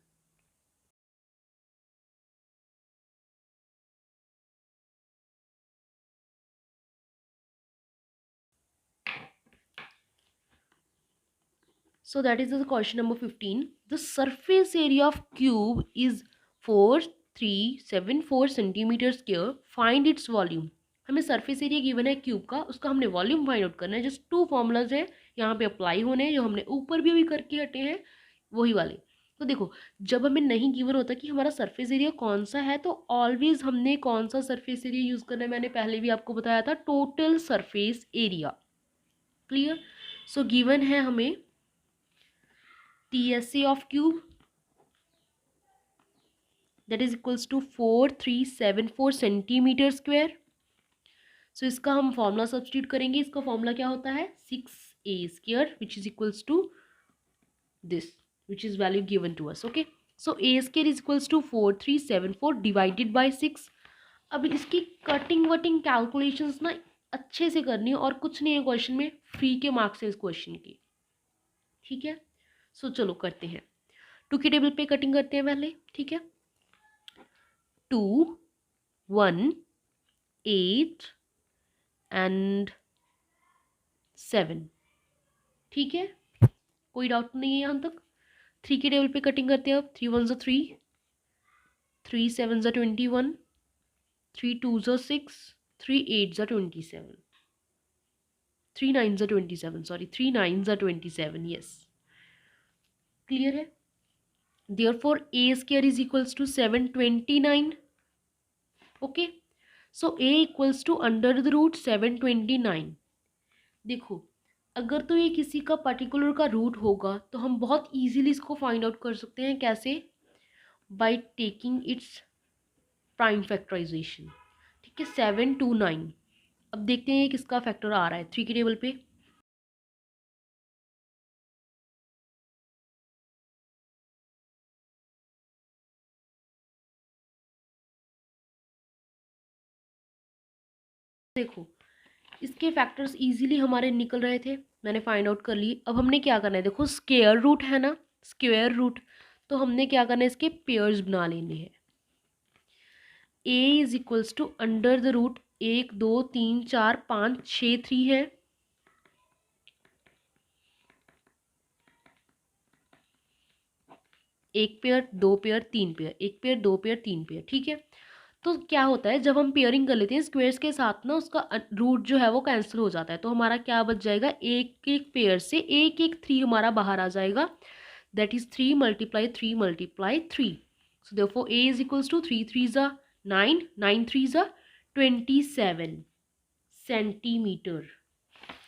So that is the question number 15. The surface area of cube is 4374 centimeter square. Find its volume. हमें सरफेस एरिया गिवन है क्यूब का, उसका हमने वॉल्यूम फाइंड आउट करना है. Just to formulas है यहाँ पे अप्लाई होने हैं जो हमने ऊपर भी अभी करके हटे हैं वही वाले. तो देखो, जब हमें नहीं गिवन होता कि हमारा सरफेस एरिया कौन सा है, तो ऑलवेज हमने कौन सा सरफेस एरिया यूज करना है, मैंने पहले भी आपको बताया था, total surface area. Clear. So given है हमें TSA of cube, that is equals to 4374 centimetre square. So इसका हम फॉर्मूला सब्स्टिट्यूट करेंगे. इसका फॉर्मूला क्या होता है, 6a² which is equals to this, which is value given to us. Okay, so a² is equals to 4374 divided by 6. अब इसकी cutting वटिंग calculations ना अच्छे से करनी है और कुछ नहीं है क्वेश्चन में, फ्री के मार्क्स है इस क्वेश्चन की. ठीक है, सो चलो करते हैं. 2 के टेबल पे कटिंग करते हैं पहले. ठीक है, 2, 1, 8 एंड 7. ठीक है, कोई डाउट नहीं है यहाँ तक. 3 के टेबल पे कटिंग करते हैं अब. 3 1 ज़ा 3, 3 7 ज़ा 21, 3 2 ज़ा 6, 3 8 ज़ा 27, 3 9 ज़ा 27, सॉरी 3 9 ज़ा 27. यस, क्लियर है. Therefore a² is equals to 729. Okay, so a equals to under the root 729. देखो, अगर तो ये किसी का पर्टिकुलर का रूट होगा तो हम बहुत इजीली इसको फाइंड आउट कर सकते हैं. कैसे? By taking its prime factorization. ठीक है, 729. अब देखते हैं किसका फैक्टर आ रहा है 3 के टेबल पे. देखो, इसके फैक्टर्स इजीली हमारे निकल रहे थे, मैंने फाइंड आउट कर लिए. अब हमने क्या करना है, देखो स्क्वायर रूट है ना, स्क्वायर रूट, तो हमने क्या करना है, इसके पेयर्स बना लेने हैं. a is equals to under the root 1 2 3 4 5 6 3 है. एक पेयर, दो पेयर, तीन पेयर, एक पेयर, दो पेयर, तीन पेयर. ठीक है, तो क्या होता है जब हम पेयरिंग कर लेते हैं स्क्वायर्स के साथ ना, उसका रूट जो है वो कैंसिल हो जाता है. तो हमारा क्या बच जाएगा, एक एक पेयर से एक एक 3 हमारा बाहर आ जाएगा. That is 3 multiply 3 multiply 3. So therefore a is equals to 3 3 ज़ा 9, 9 3 ज़ा 27 सेंटीमीटर.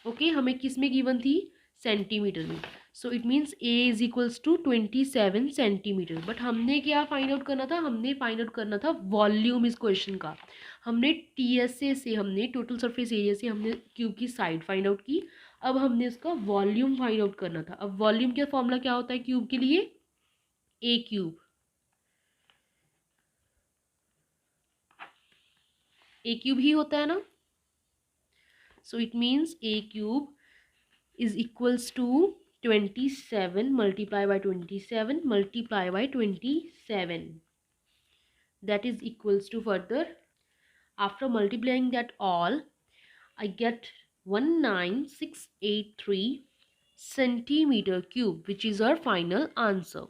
ओके, हमें किस में गिवन थी, सेंटीमीटर में. So it means a is equals to 27 centimetre. But हमने क्या फाइंड आउट करना था, हमने फाइंड आउट करना था वॉल्यूम इस क्वेश्चन का. हमने TSA से, हमने टोटल सरफेस एरिया से हमने क्यूब की साइड फाइंड आउट की. अब हमने इसका वॉल्यूम फाइंड आउट करना था. अब वॉल्यूम का फॉर्मूला क्या होता है क्यूब के लिए, a क्यूब. a क्यूब ही होता है ना. सो it means a cube is equals to 27 multiply by 27 multiply by 27. That is equals to, further after multiplying that all, I get 19683 centimeter cube, which is our final answer.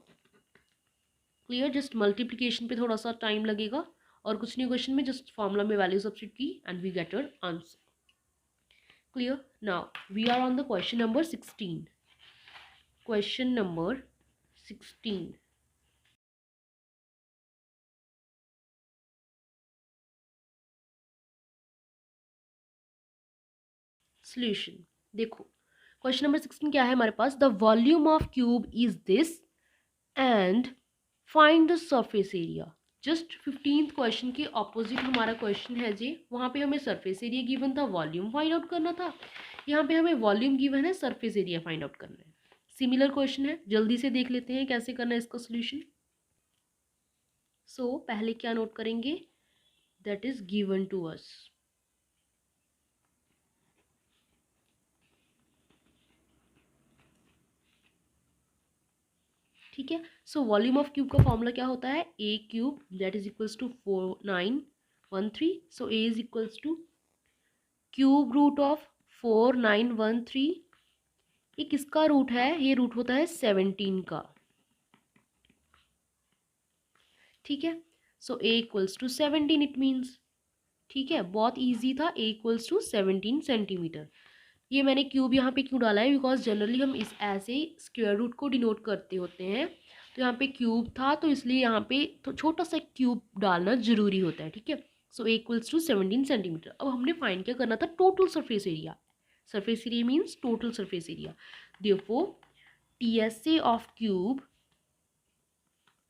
Clear? just multiplication पे थोड़ा सा time लगेगा और कुछ नहीं question में, just formula में value substitute की and we get our answer. Clear? Now we are on the question number 16. Question number 16. Solution. देखो, क्वेश्चन नंबर 16 क्या है हमारे पास, the volume of cube is this and find the surface area. Just 15th question के opposite हमारा question है जी. वहाँ पे हमें सरफेस एरिया गिवन था, वॉल्यूम फाइंड आउट करना था. यहाँ पे हमें वॉल्यूम गिवन है, सरफेस एरिया फाइंड आउट करना है. सिमिलर क्वेश्चन है, जल्दी से देख लेते हैं कैसे करना है इसका सोल्यूशन. सो पहले क्या नोट करेंगे, that is given to us. ठीक है, सो वॉल्यूम ऑफ क्यूब का फॉर्मूला क्या होता है, a cube that is equals to 4913. So a is equals to cube root of 4913 ये किसका रूट है? ये रूट होता है 17 का, ठीक है। So a equals to 17 it means, ठीक है, बहुत ईजी था। a equals to 17 centimetre. ये मैंने क्यूब यहाँ पे क्यों डाला है? बिकॉज जनरली हम इस ऐसे स्क्वायर रूट को डिनोट करते होते हैं, तो यहाँ पे क्यूब था तो इसलिए यहाँ पे तो छोटा सा क्यूब डालना जरूरी होता है, ठीक है। So a equals to 17 centimetre. अब हमने फाइंड क्या करना था? Total surface area. Surface area means total surface area. Therefore TSA of cube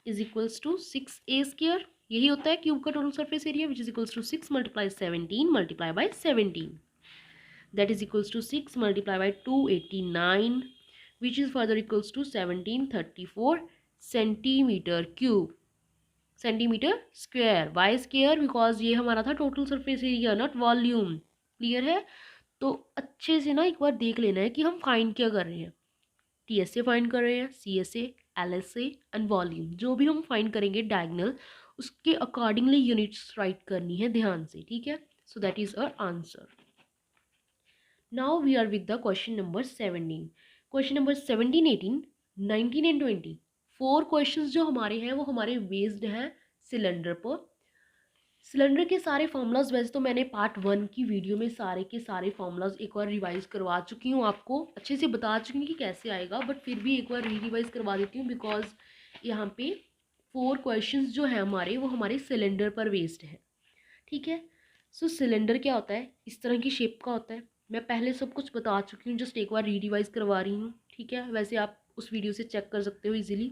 is equals to 6a square. यही होता है क्यूब का total surface area, which is equals to 6 multiply 17 multiply by 17, that is equals to 6 multiplied by 289, which is further equals to 1734 centimeter cube, centimetre square. Why square because ये हमारा था total surface area, not volume. Clear है? तो अच्छे से ना एक बार देख लेना है कि हम फाइंड क्या कर रहे हैं। TSA फाइंड कर रहे हैं, CSA, LSA एंड वॉल्यूम। जो भी हम फाइंड करेंगे डायगोनल, उसके अकॉर्डिंगली यूनिट्स राइट करनी है ध्यान से, ठीक है। So that is our answer. Now we are with the question number 17. Question number 17, 18, 19 and 20. 4 questions जो हमारे हैं वो हमारे बेस्ड हैं सिलेंडर पर। सिलेंडर के सारे फॉर्मूलाज वैसे तो मैंने पार्ट 1 की वीडियो में सारे के सारे फॉर्मूलाज एक बार रिवाइज करवा चुकी हूँ, आपको अच्छे से बता चुकी हूँ कि कैसे आएगा, बट फिर भी एक बार रिवाइज करवा देती हूँ बिकॉज यहाँ पे 4 क्वेश्चंस जो हैं हमारे वो हमारे सिलेंडर पर बेस्ड है, ठीक है। सो सिलेंडर क्या होता है? इस तरह की शेप का होता है। मैं पहले सब कुछ बता चुकी हूँ, जस्ट एक बार रिवाइज करवा रही हूँ, ठीक है। वैसे आप उस वीडियो से चेक कर सकते हो easily.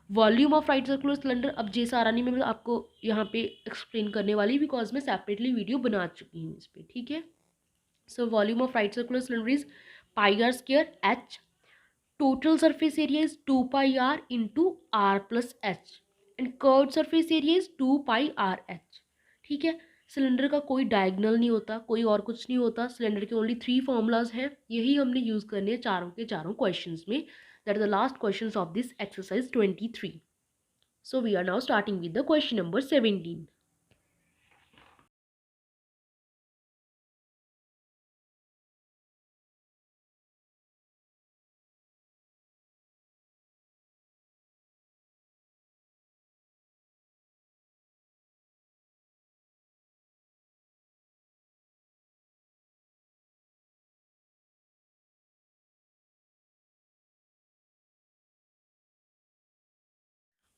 Volume of right circular cylinder, अब जे सारा नहीं मैं आपको यहाँ पे एक्सप्लेन करने वाली बिकॉज मैं सेपरेटली वीडियो बना चुकी हूँ इस पर, ठीक है। So volume of right circular cylinder is pi are square h. Total surface area is 2 pi r into r plus h and curved surface area is 2 pi r h, ठीक है। Cylinder का कोई डायगोनल नहीं होता, कोई और कुछ नहीं होता। सिलेंडर के ओनली 3 फॉर्मूलाज हैं, यही हमने यूज़ करने हैं चारों के चारों क्वेश्चंस में। That is the last questions of this exercise 23. So we are now starting with the question number 17.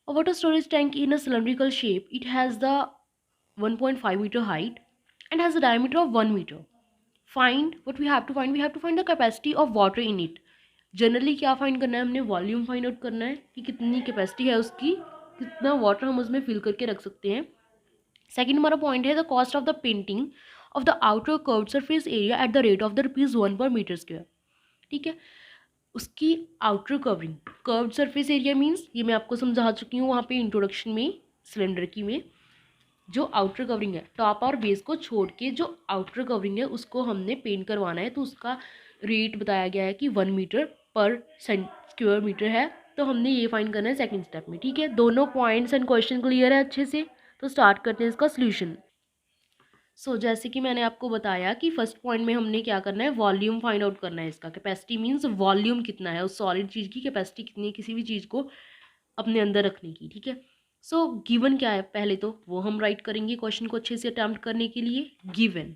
A water storage tank in a cylindrical shape. It has the 1.5 meter height and has a diameter of 1 meter. Find what we have to find. We have to find the capacity of water in it. Generally क्या find करना है हमने? Volume find out करना है कि कितनी capacity है उसकी, कितना वाटर हम उसमें फिल करके रख सकते हैं। सेकंड हमारा पॉइंट है the cost of the painting of the outer curved surface area at the rate of the ₹1 पर मीटर स्क्वायर, ठीक है। उसकी outer covering, curved surface area means ये मैं आपको समझा चुकी हूँ वहाँ पे इंट्रोडक्शन में सिलेंडर की में। जो आउटर कवरिंग है, टॉप और बेस को छोड़ के जो आउटर कवरिंग है उसको हमने पेंट करवाना है, तो उसका रेट बताया गया है कि 1 मीटर पर स्क्वायर मीटर है। तो हमने ये फाइंड करना है सेकंड स्टेप में, ठीक है। दोनों पॉइंट्स एंड क्वेश्चन क्लियर है अच्छे से, तो स्टार्ट करते हैं इसका सोल्यूशन। जैसे कि मैंने आपको बताया कि फर्स्ट पॉइंट में हमने क्या करना है? वॉल्यूम फाइंड आउट करना है इसका। कैपेसिटी मीन्स वॉल्यूम कितना है, उस सॉलिड चीज़ की कैपेसिटी कितनी है किसी भी चीज़ को अपने अंदर रखने की, ठीक है। गिवन क्या है पहले तो वो हम राइट करेंगे क्वेश्चन को अच्छे से अटेम्प्ट करने के लिए। Given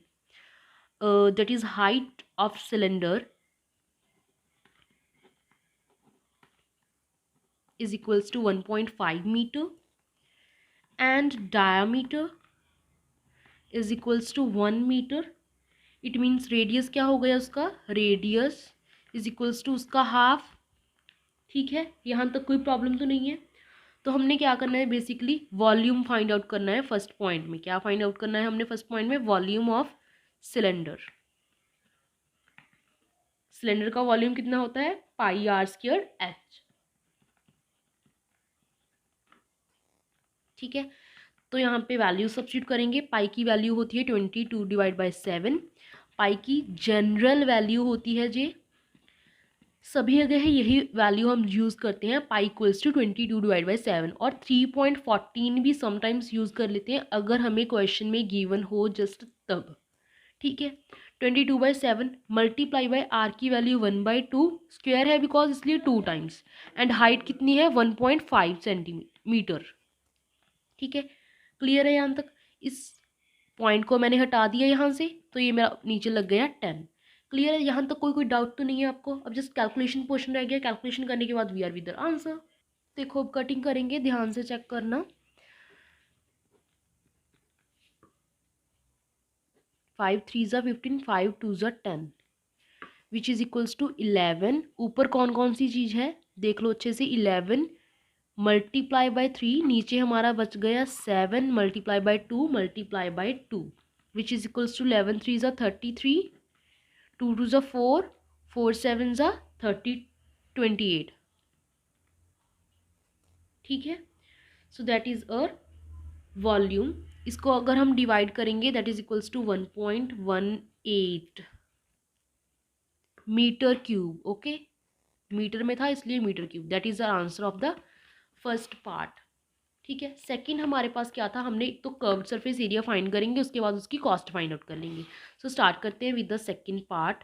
that is height of cylinder is equals to 1.5 meter and diameter is equals to 1 meter. It means radius क्या हो गया उसका? रेडियस is equals to उसका हाफ, ठीक है। यहाँ तक कोई प्रॉब्लम तो नहीं है। तो हमने क्या करना है? बेसिकली वॉल्यूम फाइंड आउट करना है फर्स्ट पॉइंट में। क्या फाइंड आउट करना है हमने फर्स्ट पॉइंट में? Volume of cylinder. सिलेंडर का वॉल्यूम कितना होता है? पाई आर स्क्वायर एच, ठीक है। तो यहाँ पे वैल्यू सब्स्टिट्यूट करेंगे। पाई की वैल्यू होती है 22/7। पाई की जनरल वैल्यू होती है जे, सभी जगह यही वैल्यू हम यूज़ करते हैं, पाई इक्वल्स टू 22/7। और 3.14 भी समटाइम्स यूज़ कर लेते हैं अगर हमें क्वेश्चन में गिवन हो जस्ट तब, ठीक है। 22/7 मल्टीप्लाई बाई आर की वैल्यू 1/2 स्क्वायर है बिकॉज इसलिए 2 टाइम्स, एंड हाइट कितनी है 1.5 सेंटीमीटर। ठीक है, क्लियर है यहाँ तक। इस पॉइंट को मैंने हटा दिया यहाँ से, तो ये मेरा नीचे लग गया 10। क्लियर है यहाँ तक, कोई डाउट तो नहीं है आपको। अब जस्ट कैलकुलेशन पोर्शन रह गया, कैलकुलेशन करने के बाद we are with the answer. देखो अब कटिंग करेंगे, ध्यान से चेक करना। 5 3 ज़ा 15, 5 2 ज़ा 10 विच इज़ इक्वल्स टू 11। ऊपर कौन कौन सी चीज़ है देख लो अच्छे से। 11 मल्टीप्लाई बाय 3, नीचे हमारा बच गया 7 multiply by 2 multiply by 2 which is equals to 11 3 ज़ा 33, 2 2 ज़ा 4, 4 7 ज़ा 30, 28। ठीक है, so that is uh volume. इसको अगर हम डिवाइड करेंगे that is equals to 1.18 metre cube. Okay, metre में था इसलिए metre cube. That is the answer of the first part. ठीक है, सेकंड हमारे पास क्या था, हमने एक तो कर्व्ड सरफेस एरिया फाइंड करेंगे, उसके बाद उसकी कॉस्ट फाइंड आउट कर लेंगे। सो स्टार्ट करते हैं with the second part.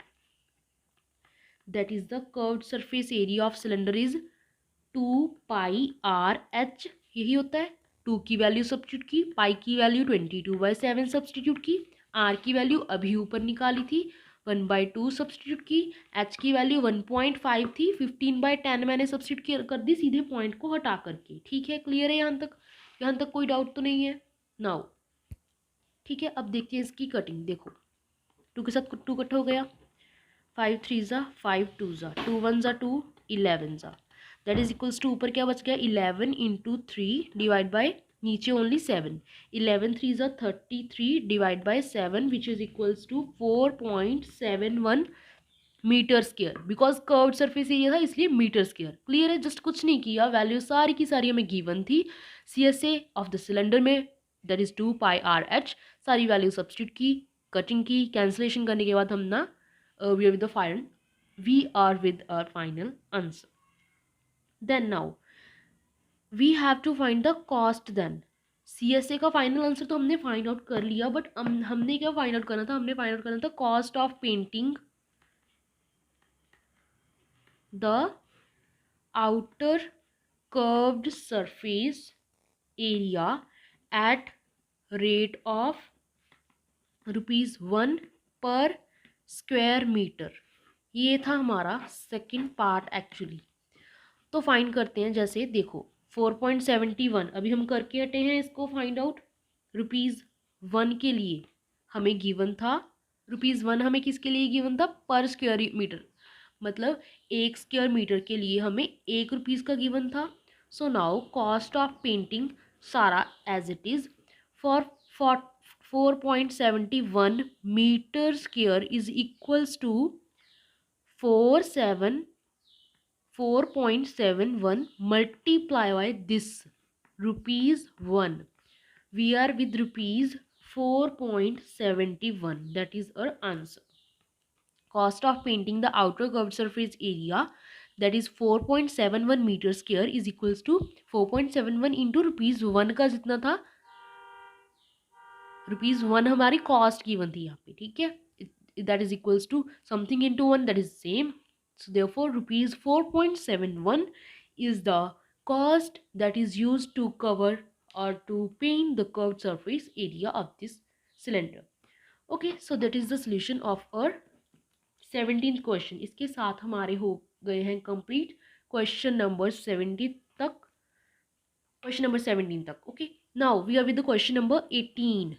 That is the curved surface area of cylinder is 2πr/h। यही होता है। 2 की वैल्यू सब्स्टिट्यूट की, पाई की वैल्यू 22/7 सब्स्टिट्यूट की, आर की वैल्यू अभी ऊपर निकाली थी 1/2 सब्स्टिट्यूट की, एच की वैल्यू 1.5 थी, 15/10 मैंने सब्स्टिट्यूट कर दी सीधे पॉइंट को हटा करके। ठीक है, क्लियर है यहाँ तक। यहाँ तक कोई डाउट तो नहीं है नाउ। ठीक है, अब देखते हैं इसकी कटिंग। देखो 2 के साथ 2 कट हो गया, 5 3 ज़ा 5 2 ज़ा 2 1 ज़ा 2 11 ज़ा दैट इज इक्वल्स टू ऊपर क्या बच गया 11 इंटू 3 डिवाइड बाई नीचे ओनली 7। 11 3 ज़ा 33 divide by 7 which is equals to 4.71 metre square. Because curved surface area था इसलिए मीटर स्क्वायर। क्लियर है, जस्ट कुछ नहीं किया, वैल्यू सारी की सारी हमें गिवन थी CSA ऑफ द सिलेंडर में, दैट इज 2πr/h। सारी वैल्यू सब्स्टिट्यूट की, कटिंग की, कैंसिलेशन करने के बाद हम ना we are with the final we are with our final answer. Then now we have to find the cost. then CSA का फाइनल आंसर तो हमने फाइंड आउट कर लिया, बट हमने क्या फाइंड आउट करना था, हमने फाइंड आउट करना था cost of painting the outer curved surface area at rate of ₹1 पर स्क्वायर मीटर। ये था हमारा सेकंड पार्ट एक्चुअली। तो फाइंड करते हैं, जैसे देखो 4.71 अभी हम करके हटे हैं इसको फाइंड आउट। ₹1 के लिए हमें गिवन था, ₹1 हमें किसके लिए गिवन था, पर स्क्वायर मीटर, मतलब 1 स्क्वायर मीटर के लिए हमें ₹1 का गिवन था। So now cost of painting सारा as it is for 4.71 metre square is equals to 4.71 multiply by this ₹1. We are with ₹4.71. That is our answer. Cost of painting the outer curved surface area, that is 4.71 meter square, is equals to 4.71 into ₹1 का जितना था, ₹1 हमारी cost given थी यहाँ पे। ठीक है, that is equals to something into 1, that is same. So therefore ₹4.71 is the cost that is used to cover or to paint the curved surface area of this cylinder. Okay, so that is the solution of our 17th question. इसके साथ हमारे हो गए हैं complete question number 17 तक, question number 17 तक. Okay, now we are with the question number 18.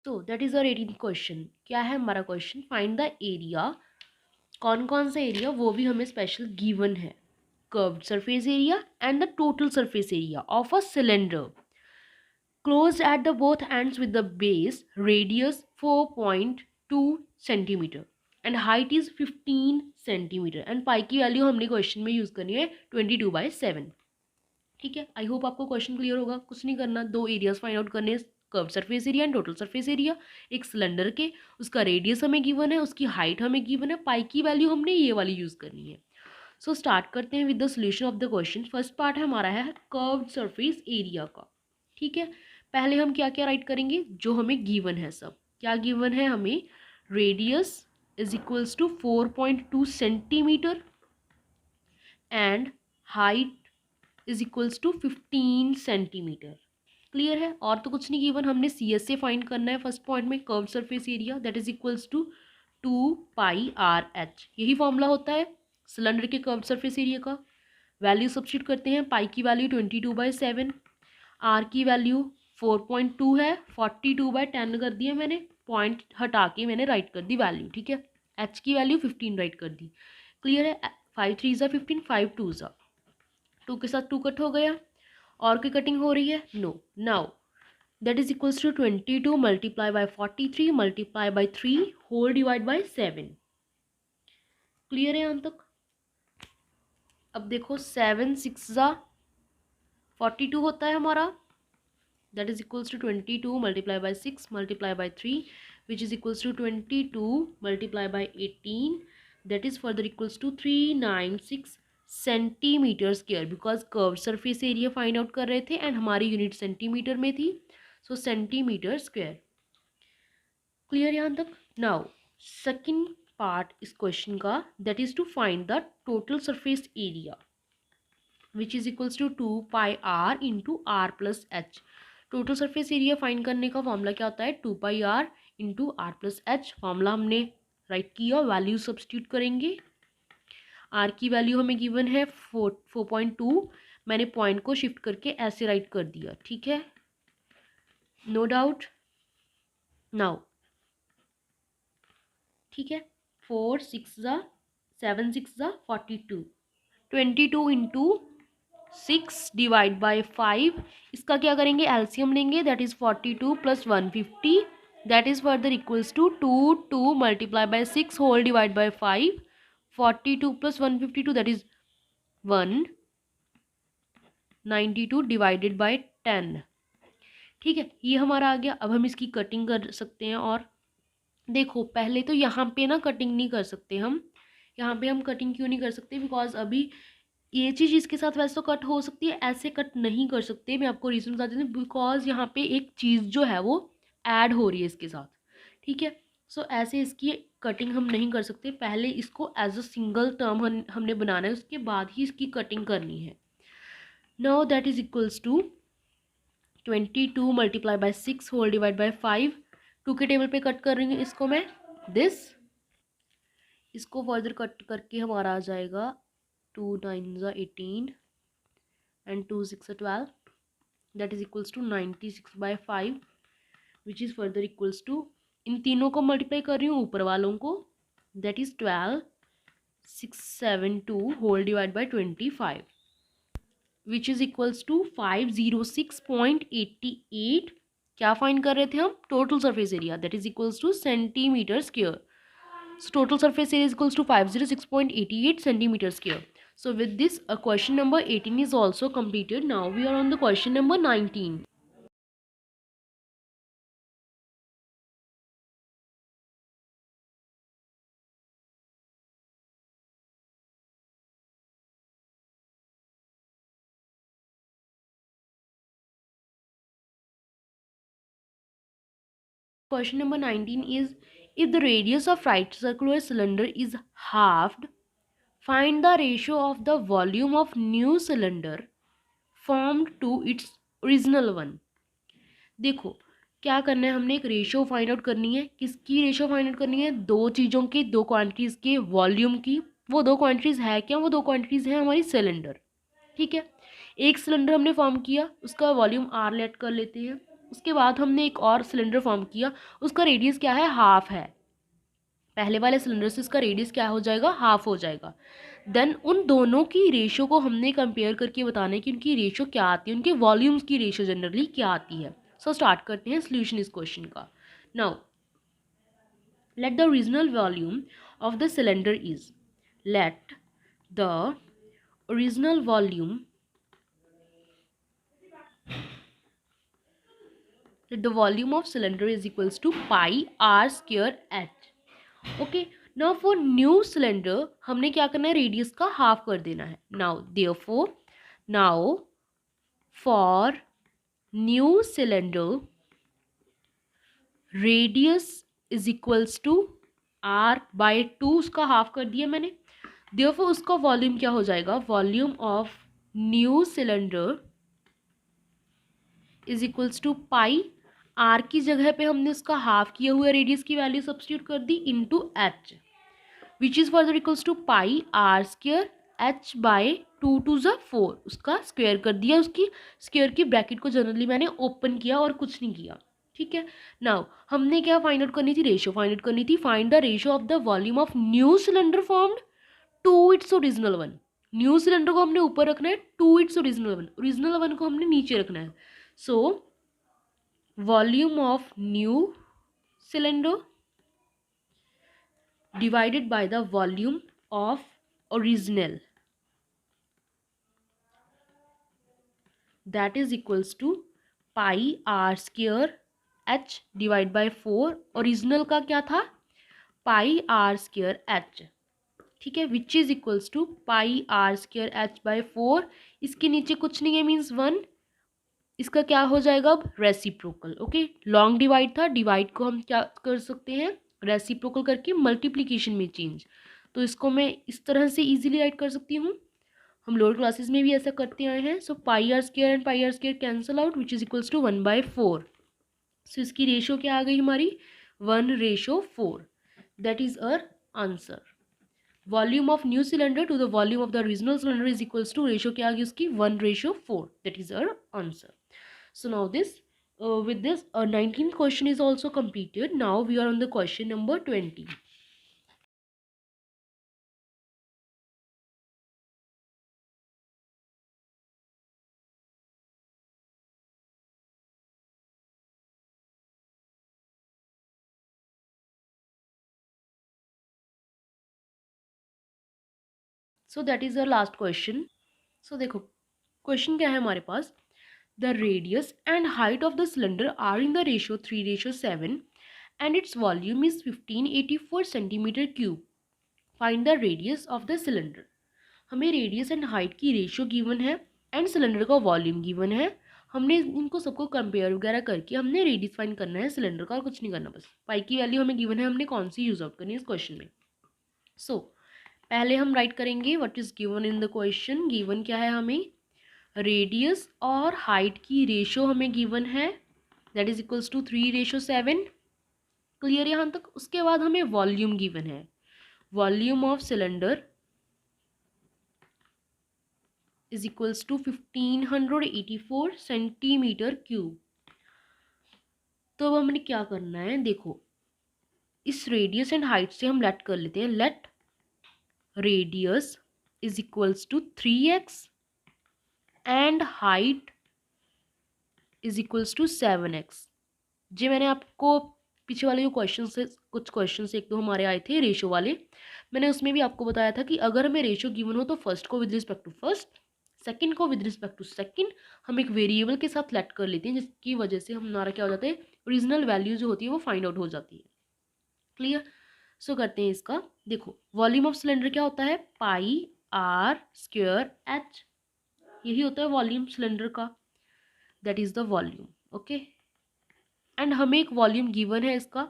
So that is our 18th question. क्या है हमारा क्वेश्चन, फाइंड द एरिया, कौन कौन सा एरिया वो भी हमें स्पेशल गिवन है, curved surface area and the total surface area of a cylinder closed at the both ends with the base radius 4.2 centimeter and height is 15 centimeter and पाई की value हमने question में use करनी है 22/7. ठीक है, आई hope आपको question clear होगा। कुछ नहीं करना, दो एरियाज फाइंड आउट करने, curve surface area and total surface area. एक सिलेंडर के, उसका रेडियस हमें गिवन है, उसकी हाइट हमें गिवन है, पाई की वैल्यू हमने ये वाली यूज़ करनी है। सो स्टार्ट करते हैं with the solution of the question. First part है हमारा है कर्व्ड सरफेस एरिया का। ठीक है, पहले हम क्या क्या राइट करेंगे, जो हमें गिवन है। सब क्या गिवन है हमें, radius is equals to 4.2 centimetre and height is equals to 15 centimetre. Clear है, और तो कुछ नहीं गिवन, हमने सी एस से फाइंड करना है फर्स्ट पॉइंट में, curve surface area that is equals to 2πr/h। यही फॉर्मूला होता है सिलेंडर के कर्व सरफेस एरिया का। वैल्यू सब्स्टिट्यूट करते हैं, पाई की वैल्यू 22/7, आर की वैल्यू 4.2 है, 42/10 कर दिया मैंने, पॉइंट हटा के मैंने राइट कर दी वैल्यू। ठीक है, एच की वैल्यू 15 राइट कर दी। क्लियर है, 5 3 ज़ा 15, 5 2 ज़ा 2 के साथ 2 कट हो गया, और की कटिंग हो रही है, no. Now that is equals to 22 multiply by 43 multiply by 3 whole divide by 7। Clear है यहाँ तक। अब देखो 7 6 ज़ा 42 होता है हमारा, that is equals to 22 multiply by 6 multiply by 3 which is equals to 22 multiply by 18, that is further equals to 396 centimetre square, because curve surface area find out कर रहे थे एंड हमारी यूनिट सेंटीमीटर में थी, सो सेंटीमीटर स्क्वायर। क्लियर यहाँ तक। Now second part इस question का, that is to find the total surface area which is equals to 2πr into r plus h. Total surface area find करने का formula क्या होता है, 2πr into r plus h. Formula हमने write किया, value substitute करेंगे। R की वैल्यू हमें गिवन है 4.2, मैंने पॉइंट को शिफ्ट करके ऐसे राइट कर दिया। ठीक है, नो डाउट। नाउ ठीक है, 4 6 ज़ा 7 6 ज़ा 42, 22 इंटू 6 डिवाइड बाई 5। इसका क्या करेंगे, एलसीएम लेंगे, that is 42 plus 150, that is further equals to 2 multiply by 6 whole divide by 5, 42 plus 152 that is 192 divided by 10। ठीक है, ये हमारा आ गया। अब हम इसकी कटिंग कर सकते हैं, और देखो पहले तो यहाँ पे ना कटिंग नहीं कर सकते हम। यहाँ पे हम कटिंग क्यों नहीं कर सकते, बिकॉज अभी ये चीज़ इसके साथ वैसे तो कट हो सकती है, ऐसे कट नहीं कर सकते। मैं आपको रीज़न बता देती हूँ, बिकॉज यहाँ पे एक चीज़ जो है वो ऐड हो रही है इसके साथ। ठीक है, सो ऐसे इसकी कटिंग हम नहीं कर सकते, पहले इसको एज अ सिंगल टर्म हमने बनाना है, उसके बाद ही इसकी कटिंग करनी है। Now that is equals to 22 multiply by 6 whole divide by 5। 2 के टेबल पे कट कर रही हूँ इसको मैं, दिस इसको फर्दर कट करके हमारा आ जाएगा 2 9 ज़ा 18 and 2 6 12, that is equals to 96/5 which is further equals to, इन तीनों को मल्टीप्लाई कर रही हूँ ऊपर वालों को, that is 12672 whole divide by 25 which is equals to 506.88। क्या फाइंड कर रहे थे हम, total surface area, that is equals to centimetre square. So total surface area is equals to 506.88 centimeter square. So with this, question number 18 is also completed. Now we are on the question number 19. Question number 19 is, if the radius of right circular cylinder is halved, find the ratio of the volume of new cylinder formed to its original one. देखो क्या करना है, हमने एक ratio find out करनी है। किसकी ratio find out करनी है, दो चीज़ों की, दो क्वांटिटीज़ के वॉल्यूम की। वो दो क्वांटिटीज़ है क्या, वो दो क्वांटिटीज़ है हमारी सिलेंडर। ठीक है, एक सिलेंडर हमने फॉर्म किया, उसका वॉल्यूम आर लेट कर लेते हैं। उसके बाद हमने एक और सिलेंडर फॉर्म किया, उसका रेडियस क्या है, हाफ है। पहले वाले सिलेंडर से इसका रेडियस क्या हो जाएगा, हाफ हो जाएगा। देन उन दोनों की रेशियो को हमने कंपेयर करके बताना है कि उनकी रेशियो क्या आती है, उनके वॉल्यूम्स की रेशियो जनरली क्या आती है। सो स्टार्ट करते हैं सोल्यूशन इस क्वेश्चन का। Now let the original volume of the cylinder is, let the original volume that the volume of cylinder is equals to pi r square h. Okay, now for new cylinder हमने क्या करना है, radius का half कर देना है. Now therefore, now for new cylinder radius is equals to r by 2, उसका half कर दिया मैंने. therefore उसका वॉल्यूम क्या हो जाएगा, volume of new cylinder is equals to pi, r की जगह पे हमने उसका हाफ किया हुआ रेडियस की वैल्यू सब्स्टिट्यूट कर दी into H, which is further equals to pi are square H by 2 two ज़ा 4, उसका स्क्वायर कर दिया. उसकी स्क्वायर की ब्रैकेट को जनरली मैंने ओपन किया और कुछ नहीं किया. ठीक है, नाउ हमने क्या फाइंड आउट करनी थी, रेशियो फाइंड आउट करनी थी. Find the ratio of the volume of new cylinder formed to its original one. New cylinder को हमने ऊपर रखना है, to its original one, original one को हमने नीचे रखना है. So volume of new cylinder divided by the volume of original, that is equals to pi r square h divided by 4. Original का क्या था, पाई आर स्क्वायर एच. ठीक है, which is equals to pi are square H by 4. इसके नीचे कुछ नहीं है, मीन्स 1. इसका क्या हो जाएगा अब, रेसिप्रोकल. ओके, लॉन्ग डिवाइड था, डिवाइड को हम क्या कर सकते हैं, रेसिप्रोकल करके मल्टीप्लिकेशन में चेंज. तो इसको मैं इस तरह से इजीली राइट कर सकती हूँ. हम लोअर क्लासेस में भी ऐसा करते आए हैं. So pi are square and pi are square cancel out, which is equals to 1/4. So इसकी रेशियो क्या आ गई हमारी, 1/4. That is our answer. Volume of new cylinder to the volume of the original cylinder is equals to, ratio क्या आ गई उसकी, 1/4. That is our answer. So now this with this 19th question is also completed. Now we are on the question number 20. So that is our last question. So देखो question क्या है हमारे पास, the radius and height of the cylinder are in the ratio 3:7 and its volume is 1584 centimeter cube. Find the radius of the cylinder. हमें radius and height की ratio given है and cylinder का volume given है. हमने इनको सबको compare वगैरह करके हमने रेडियस फाइंड करना है सिलेंडर का, और कुछ नहीं करना. बस पाई की वैल्यू हमें गिवन है, हमने कौन सी यूज आउट करनी है इस क्वेश्चन में. सो पहले हम राइट करेंगे what is given in the question. Given क्या है, हमें रेडियस और हाइट की रेशियो हमें गिवन है, that is equals to 3:7. Clear यहाँ तक. उसके बाद हमें वॉल्यूम गिवन है, volume of cylinder is equals to 1584 centimetre cube. तो अब हमने क्या करना है, देखो इस रेडियस एंड हाइट से हम लेट कर लेते हैं. Let radius is equals to 3x and height is equals to 7x. जी मैंने आपको पीछे वाले जो क्वेश्चन से कुछ क्वेश्चन से एक दो हमारे आए थे रेशियो वाले, मैंने उसमें भी आपको बताया था कि अगर हमें रेशियो गिवन हो तो फर्स्ट को with respect to first, second को विद रिस्पेक्ट टू सेकंड हम एक वेरिएबल के साथ लेट कर लेते हैं, जिसकी वजह से हमारा क्या हो जाता है, ओरिजिनल वैल्यू जो होती है वो फाइंड आउट हो जाती है. क्लियर. सो करते हैं इसका. देखो वॉल्यूम ऑफ सिलेंडर क्या होता है, पाई आर स्क्वायर एच. यही होता है वॉल्यूम सिलेंडर का, that is the volume. Okay, and हमें एक वॉल्यूम गिवन है इसका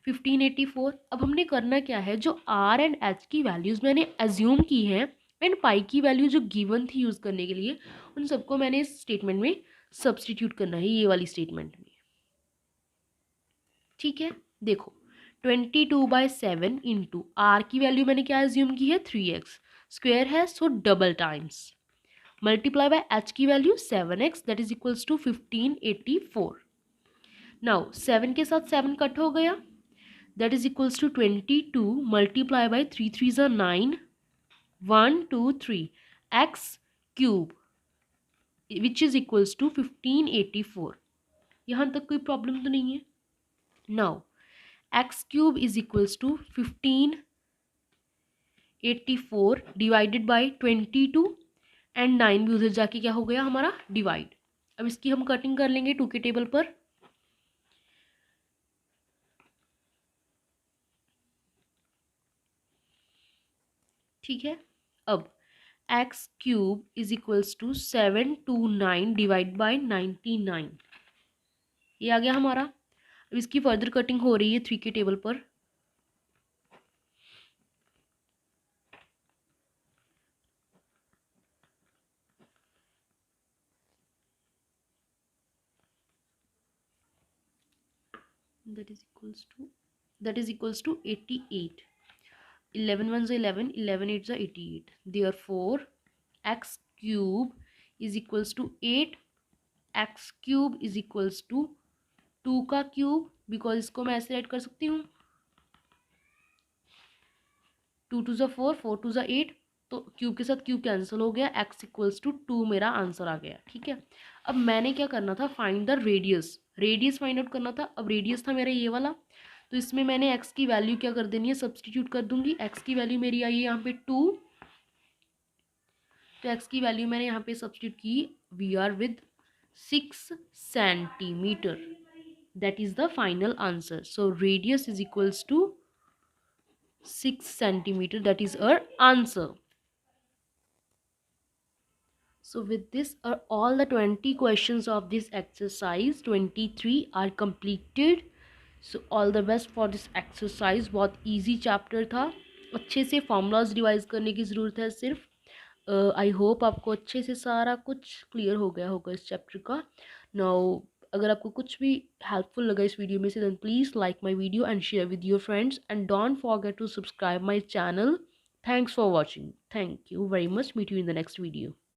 1584. अब हमने करना क्या है, जो आर एंड एच की वैल्यूज़ मैंने एज्यूम की हैं एंड पाई की वैल्यू जो गिवन थी यूज़ करने के लिए, उन सबको मैंने इस स्टेटमेंट में सब्सटीट्यूट करना है, ये वाली स्टेटमेंट में. ठीक है, देखो 22/7 इंटू आर की वैल्यू मैंने क्या एज्यूम की है, 3x. स्क्वायर है so double times, multiply by h की value 7x, that is equals to 1584. Now 7 के साथ 7 कट हो गया, that is equals to 22 multiply by 3 3 ज़ा 9, 1 2 3 x cube which is equals to 1584. यहाँ तक कोई प्रॉब्लम तो नहीं है. Now x cube is equals to 1584 divided by 22 and 9 भी उधर जाके क्या हो गया हमारा डिवाइड. अब इसकी हम कटिंग कर लेंगे 2 के टेबल पर. ठीक है। अब x cube is equals to 729 divide by 99, ये आ गया हमारा। अब इसकी फर्दर कटिंग हो रही है 3 के टेबल पर। that is equals to 88। 11 1 is 11, 11 8 is 88, therefore x cube is equals to 8, x cube is equals to 2 का क्यूब, बिकॉज इसको मैं ऐसे राइट कर सकती हूँ 2 2 is 4, 4 2 is 8, तो क्यूब के साथ क्यूब कैंसिल हो गया, x इक्वल्स टू 2 मेरा आंसर आ गया। ठीक है, अब मैंने क्या करना था, find the radius, radius find out करना था। अब रेडियस था मेरा ये वाला, तो इसमें मैंने x की वैल्यू क्या कर देनी है, सब्सटीट्यूट कर दूंगी। x की वैल्यू मेरी आई है यहाँ पे 2, तो x की वैल्यू मैंने यहाँ पे सब्सटीट्यूट की, we are with 6 centimetre, that is the final answer. So radius is equals to 6 centimeter, that is our answer. So with this all the 20 questions of this exercise 23 are completed. So all the best for this exercise। बहुत easy chapter था, अच्छे से formulas revise करने की ज़रूरत है सिर्फ। आई hope आपको अच्छे से सारा कुछ क्लियर हो गया होगा इस चैप्टर का। नाउ अगर आपको कुछ भी हेल्पफुल लगा इस वीडियो में से, then please like my video and share with your friends and don't forget to subscribe my channel. Thanks for watching, thank you very much, meet you in the next video.